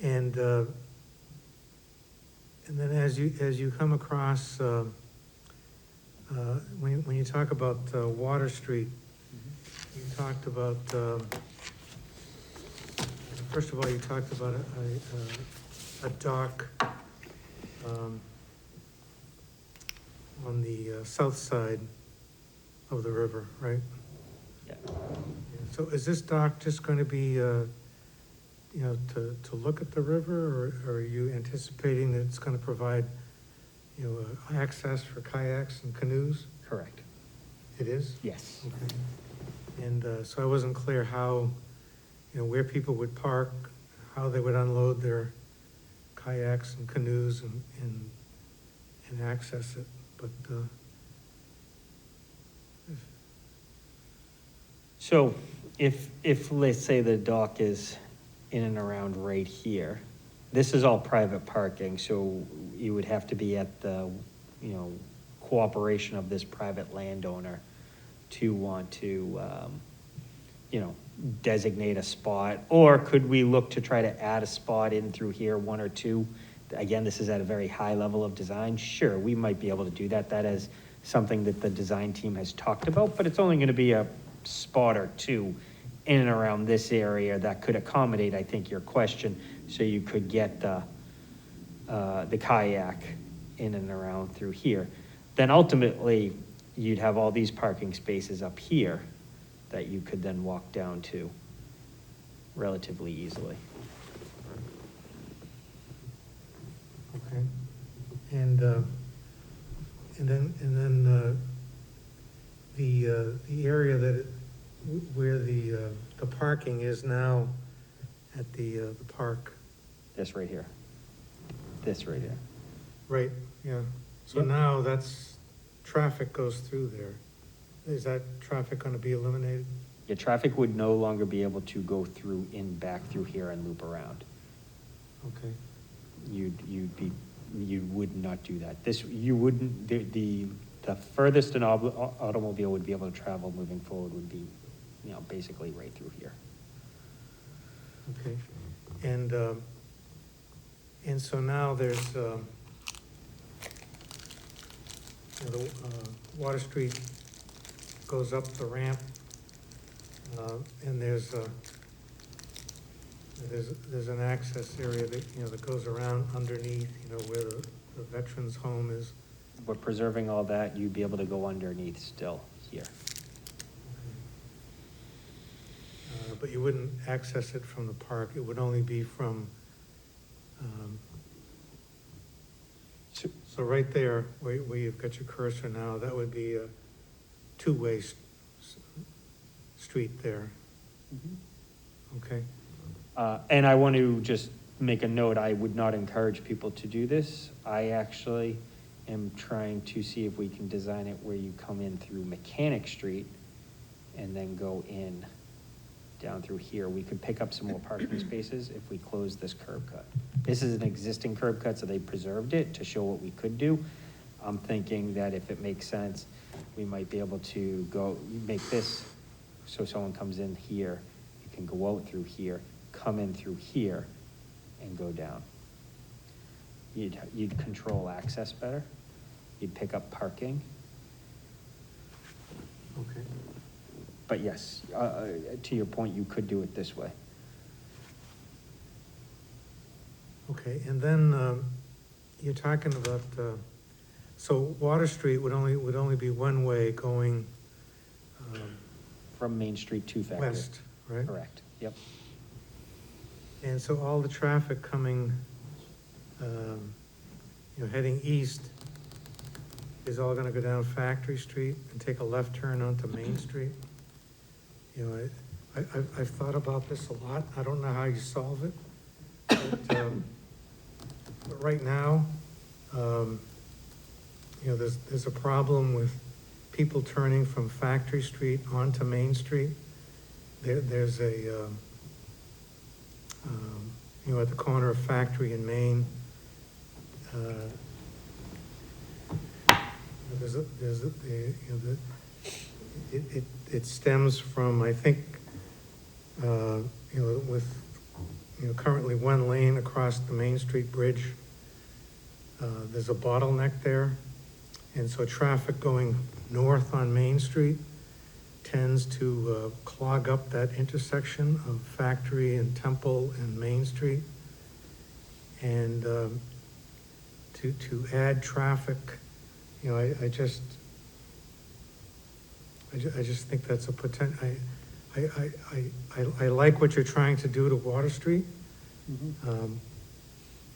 And then as you come across, when you talk about Water Street, you talked about, first of all, you talked about a dock on the south side of the river, right? Yeah. So is this dock just going to be, you know, to look at the river, or are you anticipating that it's going to provide, you know, access for kayaks and canoes? Correct. It is? Yes. Okay. And so I wasn't clear how, you know, where people would park, how they would unload their kayaks and canoes and access it, but, So if, let's say the dock is in and around right here, this is all private parking, so you would have to be at the, you know, cooperation of this private landowner to want to, you know, designate a spot, or could we look to try to add a spot in through here, 1 or 2? Again, this is at a very high level of design. Sure, we might be able to do that. That is something that the design team has talked about, but it's only gonna be a spot or 2 in and around this area that could accommodate, I think, your question, so you could get the kayak in and around through here. Then ultimately, you'd have all these parking spaces up here that you could then walk down to relatively easily. Okay. And then, the area where the parking is now at the park, This right here. This right here. right, yeah. So Yep. now traffic goes through there. Is that traffic gonna be eliminated? Your traffic would no longer be able to go through back through here and loop around. Okay, You would not do that. You wouldn't, the furthest an automobile would be able to travel moving forward would be, basically right through here. okay. And so now there's, Water Street goes up the ramp, and there's an access area that goes around underneath, where the veterans' home is. But preserving all that, you'd be able to go underneath still here. But you wouldn't access it from the park, it would only be from, so right there, where you've got your cursor now, that would be a two-way street there, okay? And I want to just make a note, I would not encourage people to do this. I actually am trying to see if we can design it where you come in through Mechanic Street and then go in down through here. We could pick up some more parking spaces if we close this curb cut. This is an existing curb cut, so they preserved it to show what we could do. I'm thinking that if it makes sense, we might be able to make this, so someone comes in here, you can go out through here, come in through here, and go down. You'd control access better. You'd pick up parking. Okay. But yes, to your point, you could do it this way. Okay, and then, you're talking about, so Water Street would only be one way going, From Main Street to Factory. west, right? Correct, yep. And so all the traffic coming, heading east is all gonna go down Factory Street and take a left turn onto Main Street? I've thought about this a lot, I don't know how you solve it. But right now, there's a problem with people turning from Factory Street onto Main Street. There's a, at the corner of Factory and Main, it stems from, I think, with, currently one lane across the Main Street Bridge. There's a bottleneck there, and so traffic going north on Main Street tends to clog up that intersection of Factory and Temple and Main Street. And to add traffic, I just think that's a potential. I like what you're trying to do to Water Street.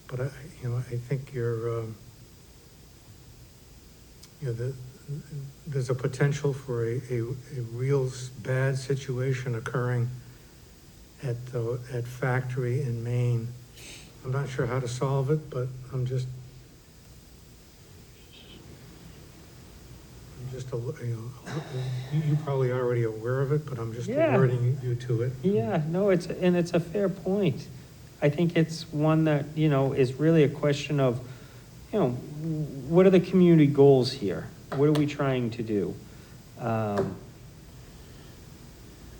But I think there's a potential for a real bad situation occurring at Factory in Maine. I'm not sure how to solve it, but I'm just you probably already aware of it, but I'm just Yeah. alerting you to it. Yeah, no, it's a fair point. I think it's one that, is really a question of, what are the community goals here? What are we trying to do?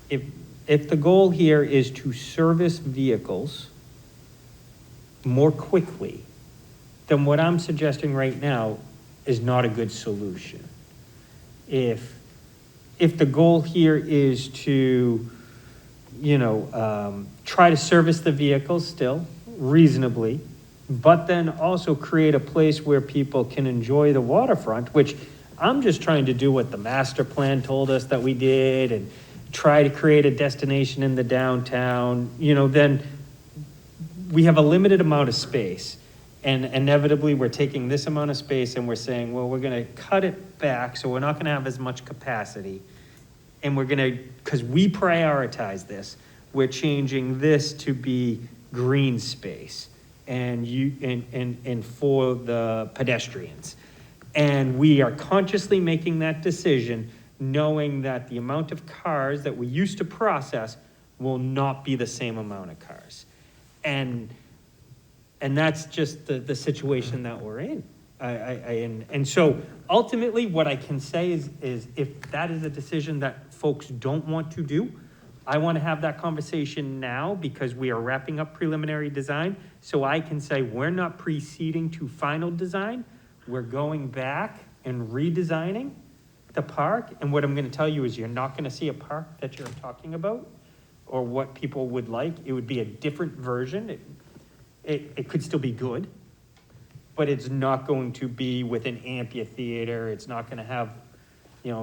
If the goal here is to service vehicles more quickly, then what I'm suggesting right now is not a good solution. If the goal here is to, try to service the vehicles still reasonably, but then also create a place where people can enjoy the waterfront, which I'm just trying to do what the master plan told us that we did, and, try to create a destination in the downtown, then we have a limited amount of space. And inevitably, we're taking this amount of space and we're saying, well, we're gonna cut it back, so we're not gonna have as much capacity. And we're gonna, because we prioritize this, we're changing this to be green space and for the pedestrians. And we are consciously making that decision, knowing that the amount of cars that we used to process will not be the same amount of cars. And that's just the situation that we're in. And so ultimately, what I can say is if that is a decision that folks don't want to do, I want to have that conversation now because we are wrapping up preliminary design. So I can say, we're not proceeding to final design. We're going back and redesigning the park. And what I'm going to tell you is you're not going to see a park that you're talking about or what people would like. It would be a different version. It could still be good, but it's not going to be with an amphitheater. It's not going to have,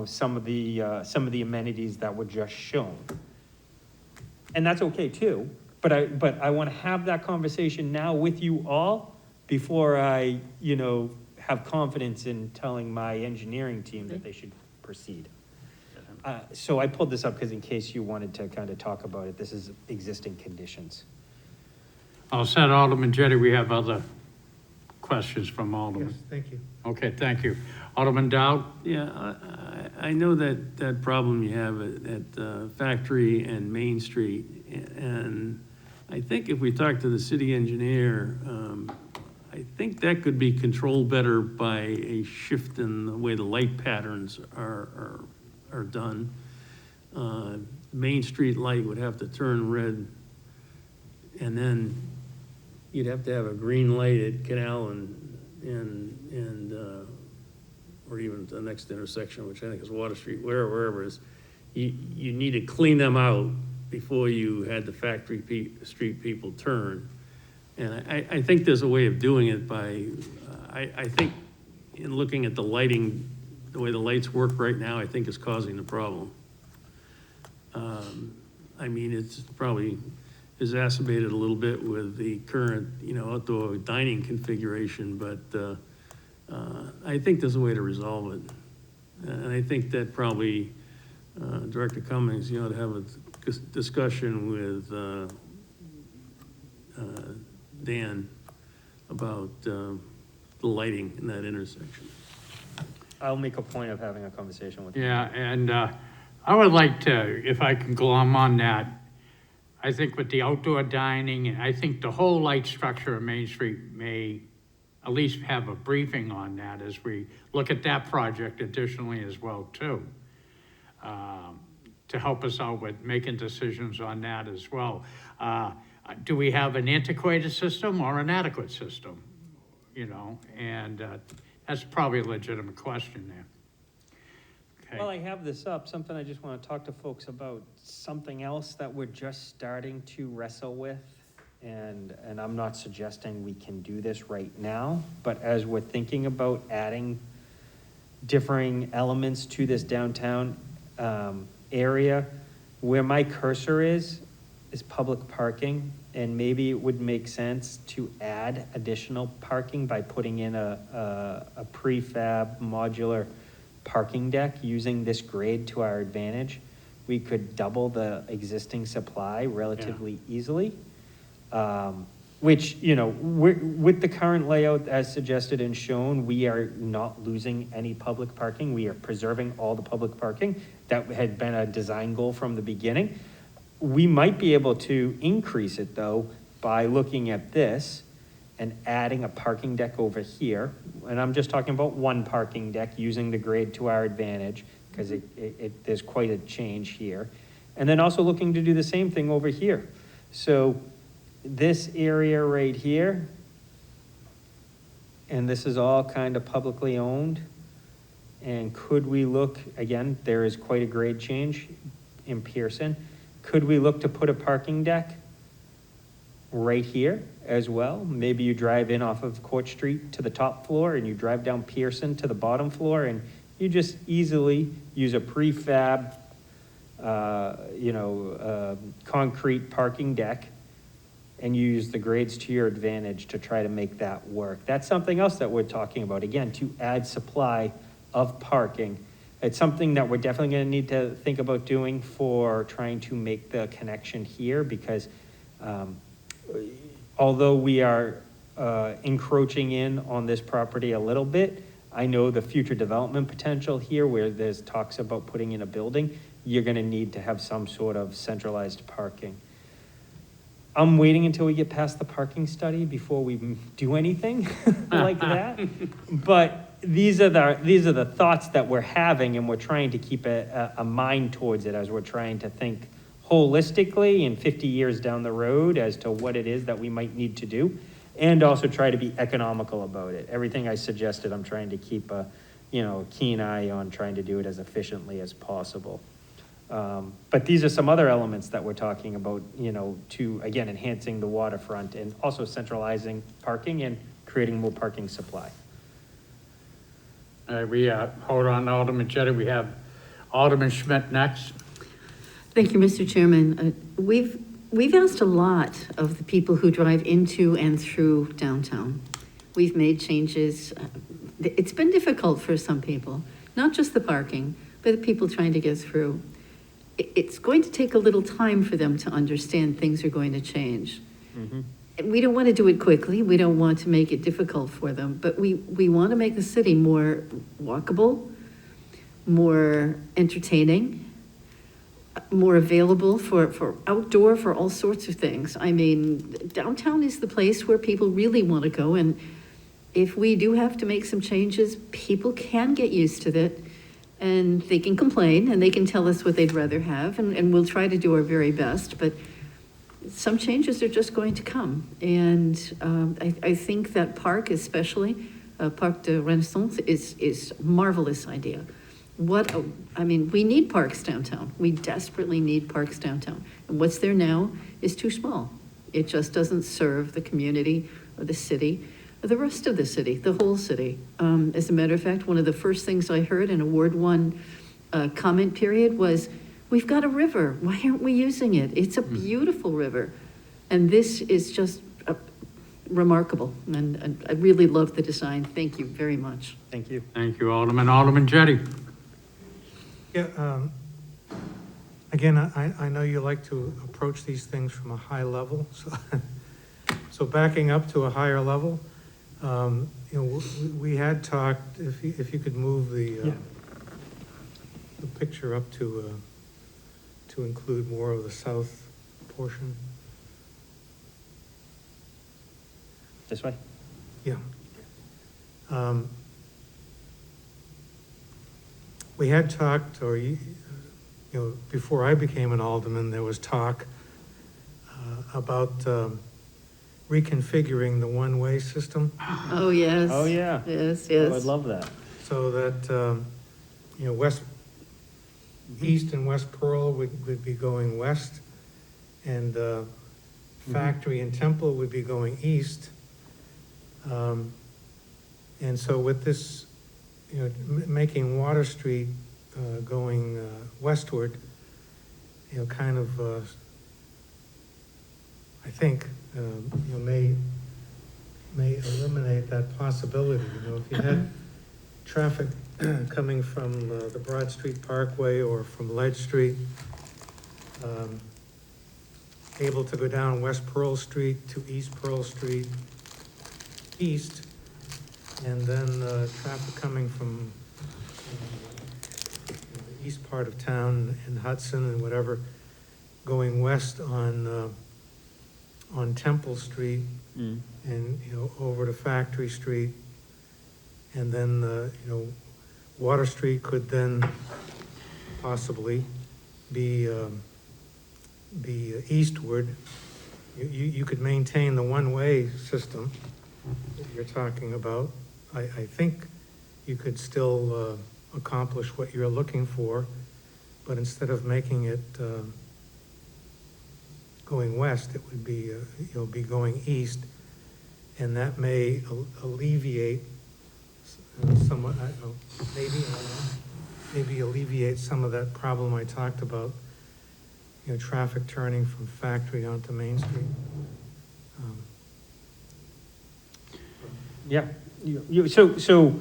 some of the amenities that were just shown. And that's okay too, but I want to have that conversation now with you all before I, have confidence in telling my engineering team that they should proceed. So I pulled this up because in case you wanted to kind of talk about it, this is existing conditions. All set, Alderman Jettie. We have other questions from Alderman. Yes, thank you. Okay, thank you. Alderman Dowd? Yeah, I know that problem you have at Factory and Main Street. And I think if we talk to the city engineer, I think that could be controlled better by a shift in the way the light patterns are done. Main Street light would have to turn red, and then you'd have to have a green light at Canal and or even the next intersection, which I think is Water Street, wherever it is. You need to clean them out before you had the Factory Street people turn. And I think there's a way of doing it by, I think in looking at the lighting, the way the lights work right now, I think is causing the problem. I mean, it's probably exacerbated a little bit with the current, outdoor dining configuration, but I think there's a way to resolve it. And I think that probably Director Cummings, to have a discussion with Dan about the lighting in that intersection. I'll make a point of having a conversation with you. Yeah, and I would like to, if I can glom on that, I think with the outdoor dining, and I think the whole light structure of Main Street may at least have a briefing on that as we look at that project additionally as well too, to help us out with making decisions on that as well. Do we have an antiquated system or an adequate system? And that's probably a legitimate question there. Okay. While I have this up, something I just want to talk to folks about, something else that we're just starting to wrestle with, and I'm not suggesting we can do this right now, but as we're thinking about adding differing elements to this downtown area, where my cursor is public parking, and maybe it would make sense to add additional parking by putting in a prefab modular parking deck using this grade to our advantage. We could double the existing supply relatively easily, which, with the current layout as suggested and shown, we are not losing any public parking. We are preserving all the public parking. That had been a design goal from the beginning. We might be able to increase it though by looking at this and adding a parking deck over here. And I'm just talking about one parking deck using the grade to our advantage because there's quite a change here. And then also looking to do the same thing over here. So this area right here, and this is all kind of publicly owned. And could we look, again, there is quite a grade change in Pearson. Could we look to put a parking deck right here as well? Maybe you drive in off of Court Street to the top floor and you drive down Pearson to the bottom floor and you just easily use a prefab concrete parking deck and use the grades to your advantage to try to make that work. That's something else that we're talking about, again, to add supply of parking. It's something that we're definitely gonna need to think about doing for trying to make the connection here, because although we are encroaching in on this property a little bit, I know the future development potential here, where there's talks about putting in a building, you're gonna need to have some sort of centralized parking. I'm waiting until we get past the parking study before we do anything like that. But these are the thoughts that we're having, and we're trying to keep a mind towards it as we're trying to think holistically and 50 years down the road as to what it is that we might need to do, and also try to be economical about it. Everything I suggested, I'm trying to keep a keen eye on, trying to do it as efficiently as possible. But these are some other elements that we're talking about, to, again, enhancing the waterfront and also centralizing parking and creating more parking supply. We, hold on, Alderman Jettie, we have Alderman Schmidt next. Thank you, Mr. Chairman. We've asked a lot of the people who drive into and through downtown. We've made changes. It's been difficult for some people, not just the parking, but the people trying to get through. It's going to take a little time for them to understand things are going to change. And we don't want to do it quickly. We don't want to make it difficult for them, but we want to make the city more walkable, more entertaining, more available for outdoor, for all sorts of things. I mean, downtown is the place where people really want to go, and if we do have to make some changes, people can get used to it, and they can complain, and they can tell us what they'd rather have, and we'll try to do our very best, but some changes are just going to come. And I think that park, especially, Parc de Renaissance, is a marvelous idea. We need parks downtown. We desperately need parks downtown. And what's there now is too small. It just doesn't serve the community or the city, or the rest of the city, the whole city. As a matter of fact, one of the first things I heard in a Ward 1 comment period was, we've got a river, why aren't we using it? It's a beautiful river. And this is just remarkable, and I really love the design. Thank you very much. Thank you. Thank you, Alderman. Alderman Jettie. Yeah, again, I know you like to approach these things from a high level, so backing up to a higher level, we had talked, if you could move the picture up to include more of the south portion. This way? Yeah. We had talked, before I became an alderman, there was talk about reconfiguring the one-way system Oh, yes. Oh, yeah. Yes, I yes. would love that. so that, East and West Pearl would be going west, and Factory and Temple would be going east. And so with this, making Water Street going westward, kind of, I think, may eliminate that possibility. If you had traffic coming from the Broad Street Parkway or from Ledge Street, able to go down West Pearl Street to East Pearl Street east, and then traffic coming from the east part of town in Hudson and whatever, going west on Temple Street and, over to Factory Street. And then, Water Street could then possibly be eastward. You could maintain the one-way system that you're talking about. I think you could still accomplish what you're looking for, but instead of making it going west, it would be, be going east, and that may alleviate somewhat, maybe alleviate some of that problem I talked about traffic turning from Factory onto Main Street. Yeah, so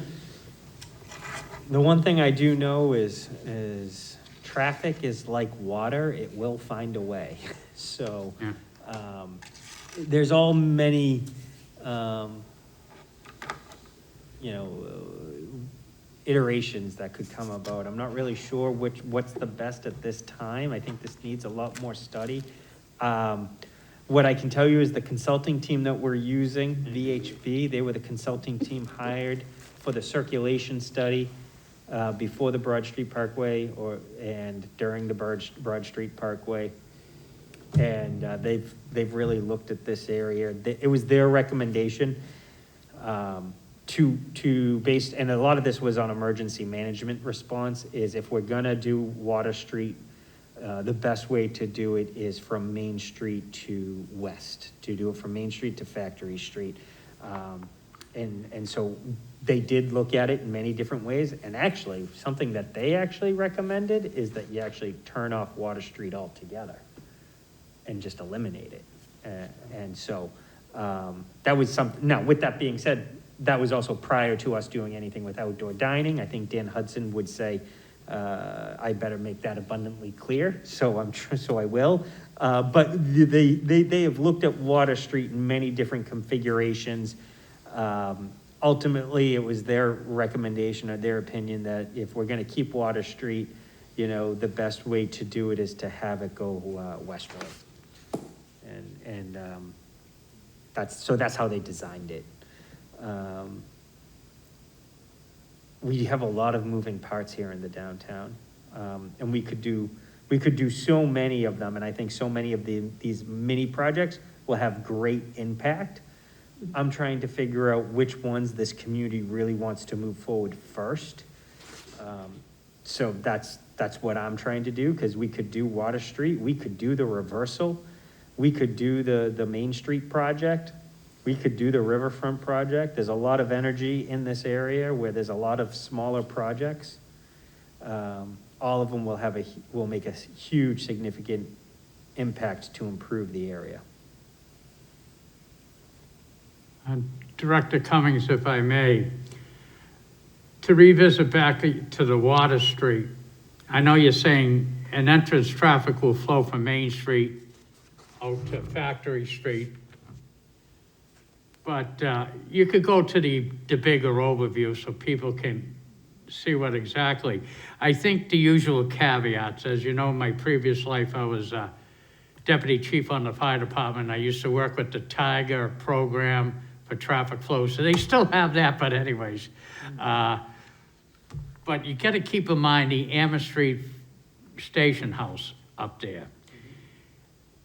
the one thing I do know is traffic is like water, it will find a way. So, Yeah. there's all many, iterations that could come about. I'm not really sure what's the best at this time. I think this needs a lot more study. What I can tell you is the consulting team that we're using, VHB, they were the consulting team hired for the circulation study before the Broad Street Parkway and during the Broad Street Parkway. And they've really looked at this area. It was their recommendation to base, and a lot of this was on emergency management response, is if we're gonna do Water Street, the best way to do it is from Main Street to west, to do it from Main Street to Factory Street. And so they did look at it in many different ways, and actually, something that they actually recommended is that you actually turn off Water Street altogether and just eliminate it. And so, that was something, now, with that being said, that was also prior to us doing anything with outdoor dining. I think Dan Hudson would say, I better make that abundantly clear, so so I will. But they have looked at Water Street in many different configurations. Ultimately, it was their recommendation or their opinion that if we're gonna keep Water Street, the best way to do it is to have it go westward. And that's how they designed it. We have a lot of moving parts here in the downtown, and we could do so many of them, and I think so many of these mini projects will have great impact. I'm trying to figure out which ones this community really wants to move forward first. So that's what I'm trying to do, because we could do Water Street, we could do the reversal, we could do the Main Street project, we could do the Riverfront project. There's a lot of energy in this area where there's a lot of smaller projects. All of them will make a huge, significant impact to improve the area. Director Cummings, if I may, to revisit back to the Water Street, I know you're saying an entrance traffic will flow from Main Street out to Factory Street, but you could go to the bigger overview so people can see what exactly. I think the usual caveats, as you know, in my previous life, I was deputy chief on the fire department. I used to work with the Tiger program for traffic flow, so they still have that, but anyways. But you gotta keep in mind the Amherst Street Station House up there.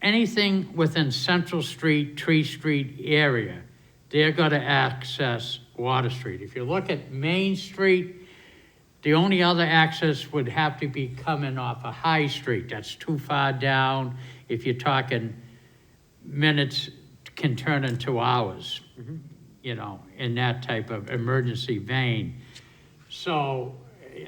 Anything within Central Street, Tree Street area, they're gonna access Water Street. If you look at Main Street, the only other access would have to be coming off of High Street. That's too far down. If you're talking minutes, can turn into hours, in that type of emergency vein. So,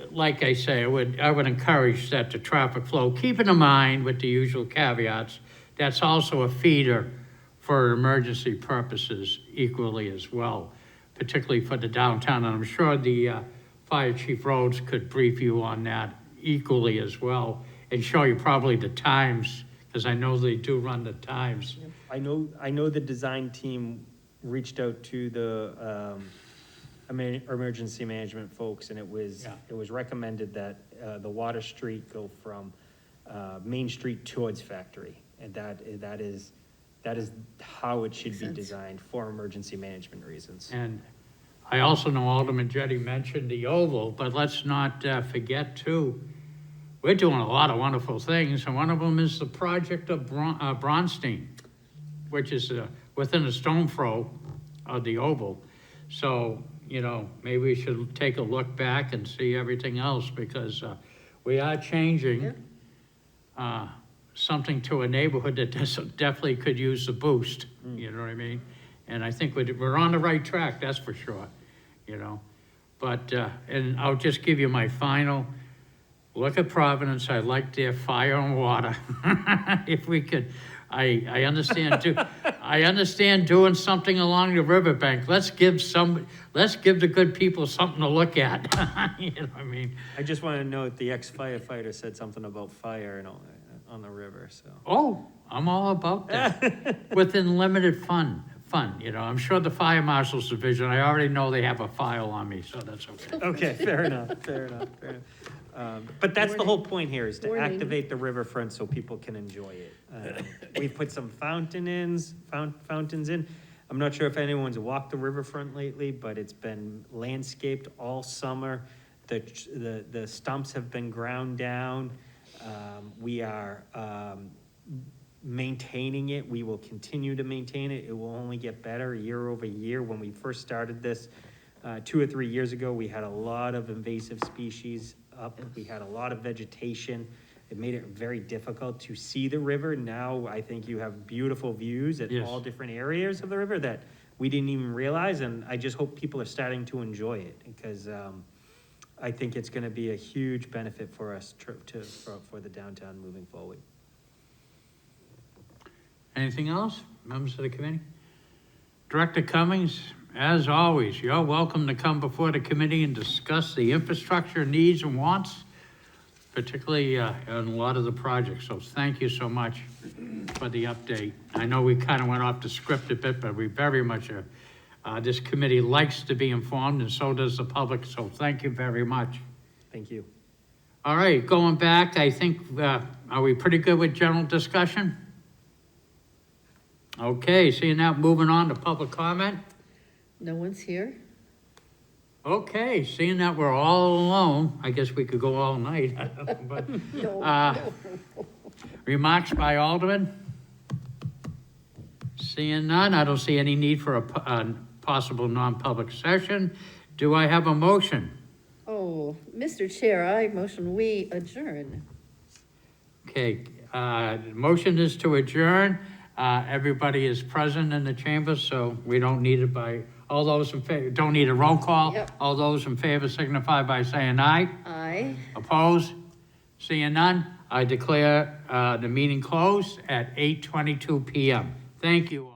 like I say, I would encourage that the traffic flow, keeping in mind with the usual caveats, that's also a feeder for emergency purposes equally as well, particularly for the downtown. And I'm sure the Fire Chief Rhodes could brief you on that equally as well and show you probably the times, because I know they do run the times. I know the design team reached out to the emergency management folks, and it was recommended that the Water Street go from Main Street towards Factory, and that is how it should be designed for emergency management reasons. And I also know Alderman Jettie mentioned the Oval, but let's not forget too, we're doing a lot of wonderful things, and one of them is the project of Bronstein, which is within a stone throw of the Oval. So, maybe we should take a look back and see everything else, because we are changing something to a neighborhood that definitely could use a boost, you know what I mean? And I think we're on the right track, that's for sure, But, and I'll just give you my final, look at Providence, I like their fire and water. If we could, I understand doing something along the riverbank. Let's give the good people something to look at. You know what I mean? I just want to note the ex-firefighter said something about fire and all, on the river, so. Oh, I'm all about that. Within limited fun, you know, I'm sure the fire marshal's division, I already know they have a file on me, so that's okay. Okay, fair enough. But that's the whole point here, is to Morning. activate the riverfront so people can enjoy it. We've put some fountains in. I'm not sure if anyone's walked the riverfront lately, but it's been landscaped all summer. The stumps have been ground down. We are maintaining it. We will continue to maintain it. It will only get better year over year. When we first started this 2 or 3 years ago, we had a lot of invasive species up. We had a lot of vegetation. It made it very difficult to see the river. Now I think you have beautiful views at Yes. all different areas of the river that we didn't even realize, and I just hope people are starting to enjoy it, because I think it's gonna be a huge benefit for us for the downtown moving forward. Anything else, members of the committee? Director Cummings, as always, you're welcome to come before the committee and discuss the infrastructure needs and wants, particularly on a lot of the projects. So thank you so much for the update. I know we kind of went off the script a bit, but we very much, this committee likes to be informed, and so does the public, so thank you very much. Thank you. All right, going back, I think, are we pretty good with general discussion? Okay, seeing that, moving on to public comment. No one's here? Okay, seeing that we're all alone, I guess we could go all night. But, remarks by Alderman? Seeing none, I don't see any need for a possible non-public session. Do I have a motion? Oh, Mr. Chair, I motion we adjourn. Okay, motion is to adjourn. Everybody is present in the chamber, so we don't need it by, all those in favor, don't need a roll call. Yep. All those in favor signify by saying aye. Aye. Opposed? Seeing none, I declare the meeting closed at 8:22 PM. Thank you.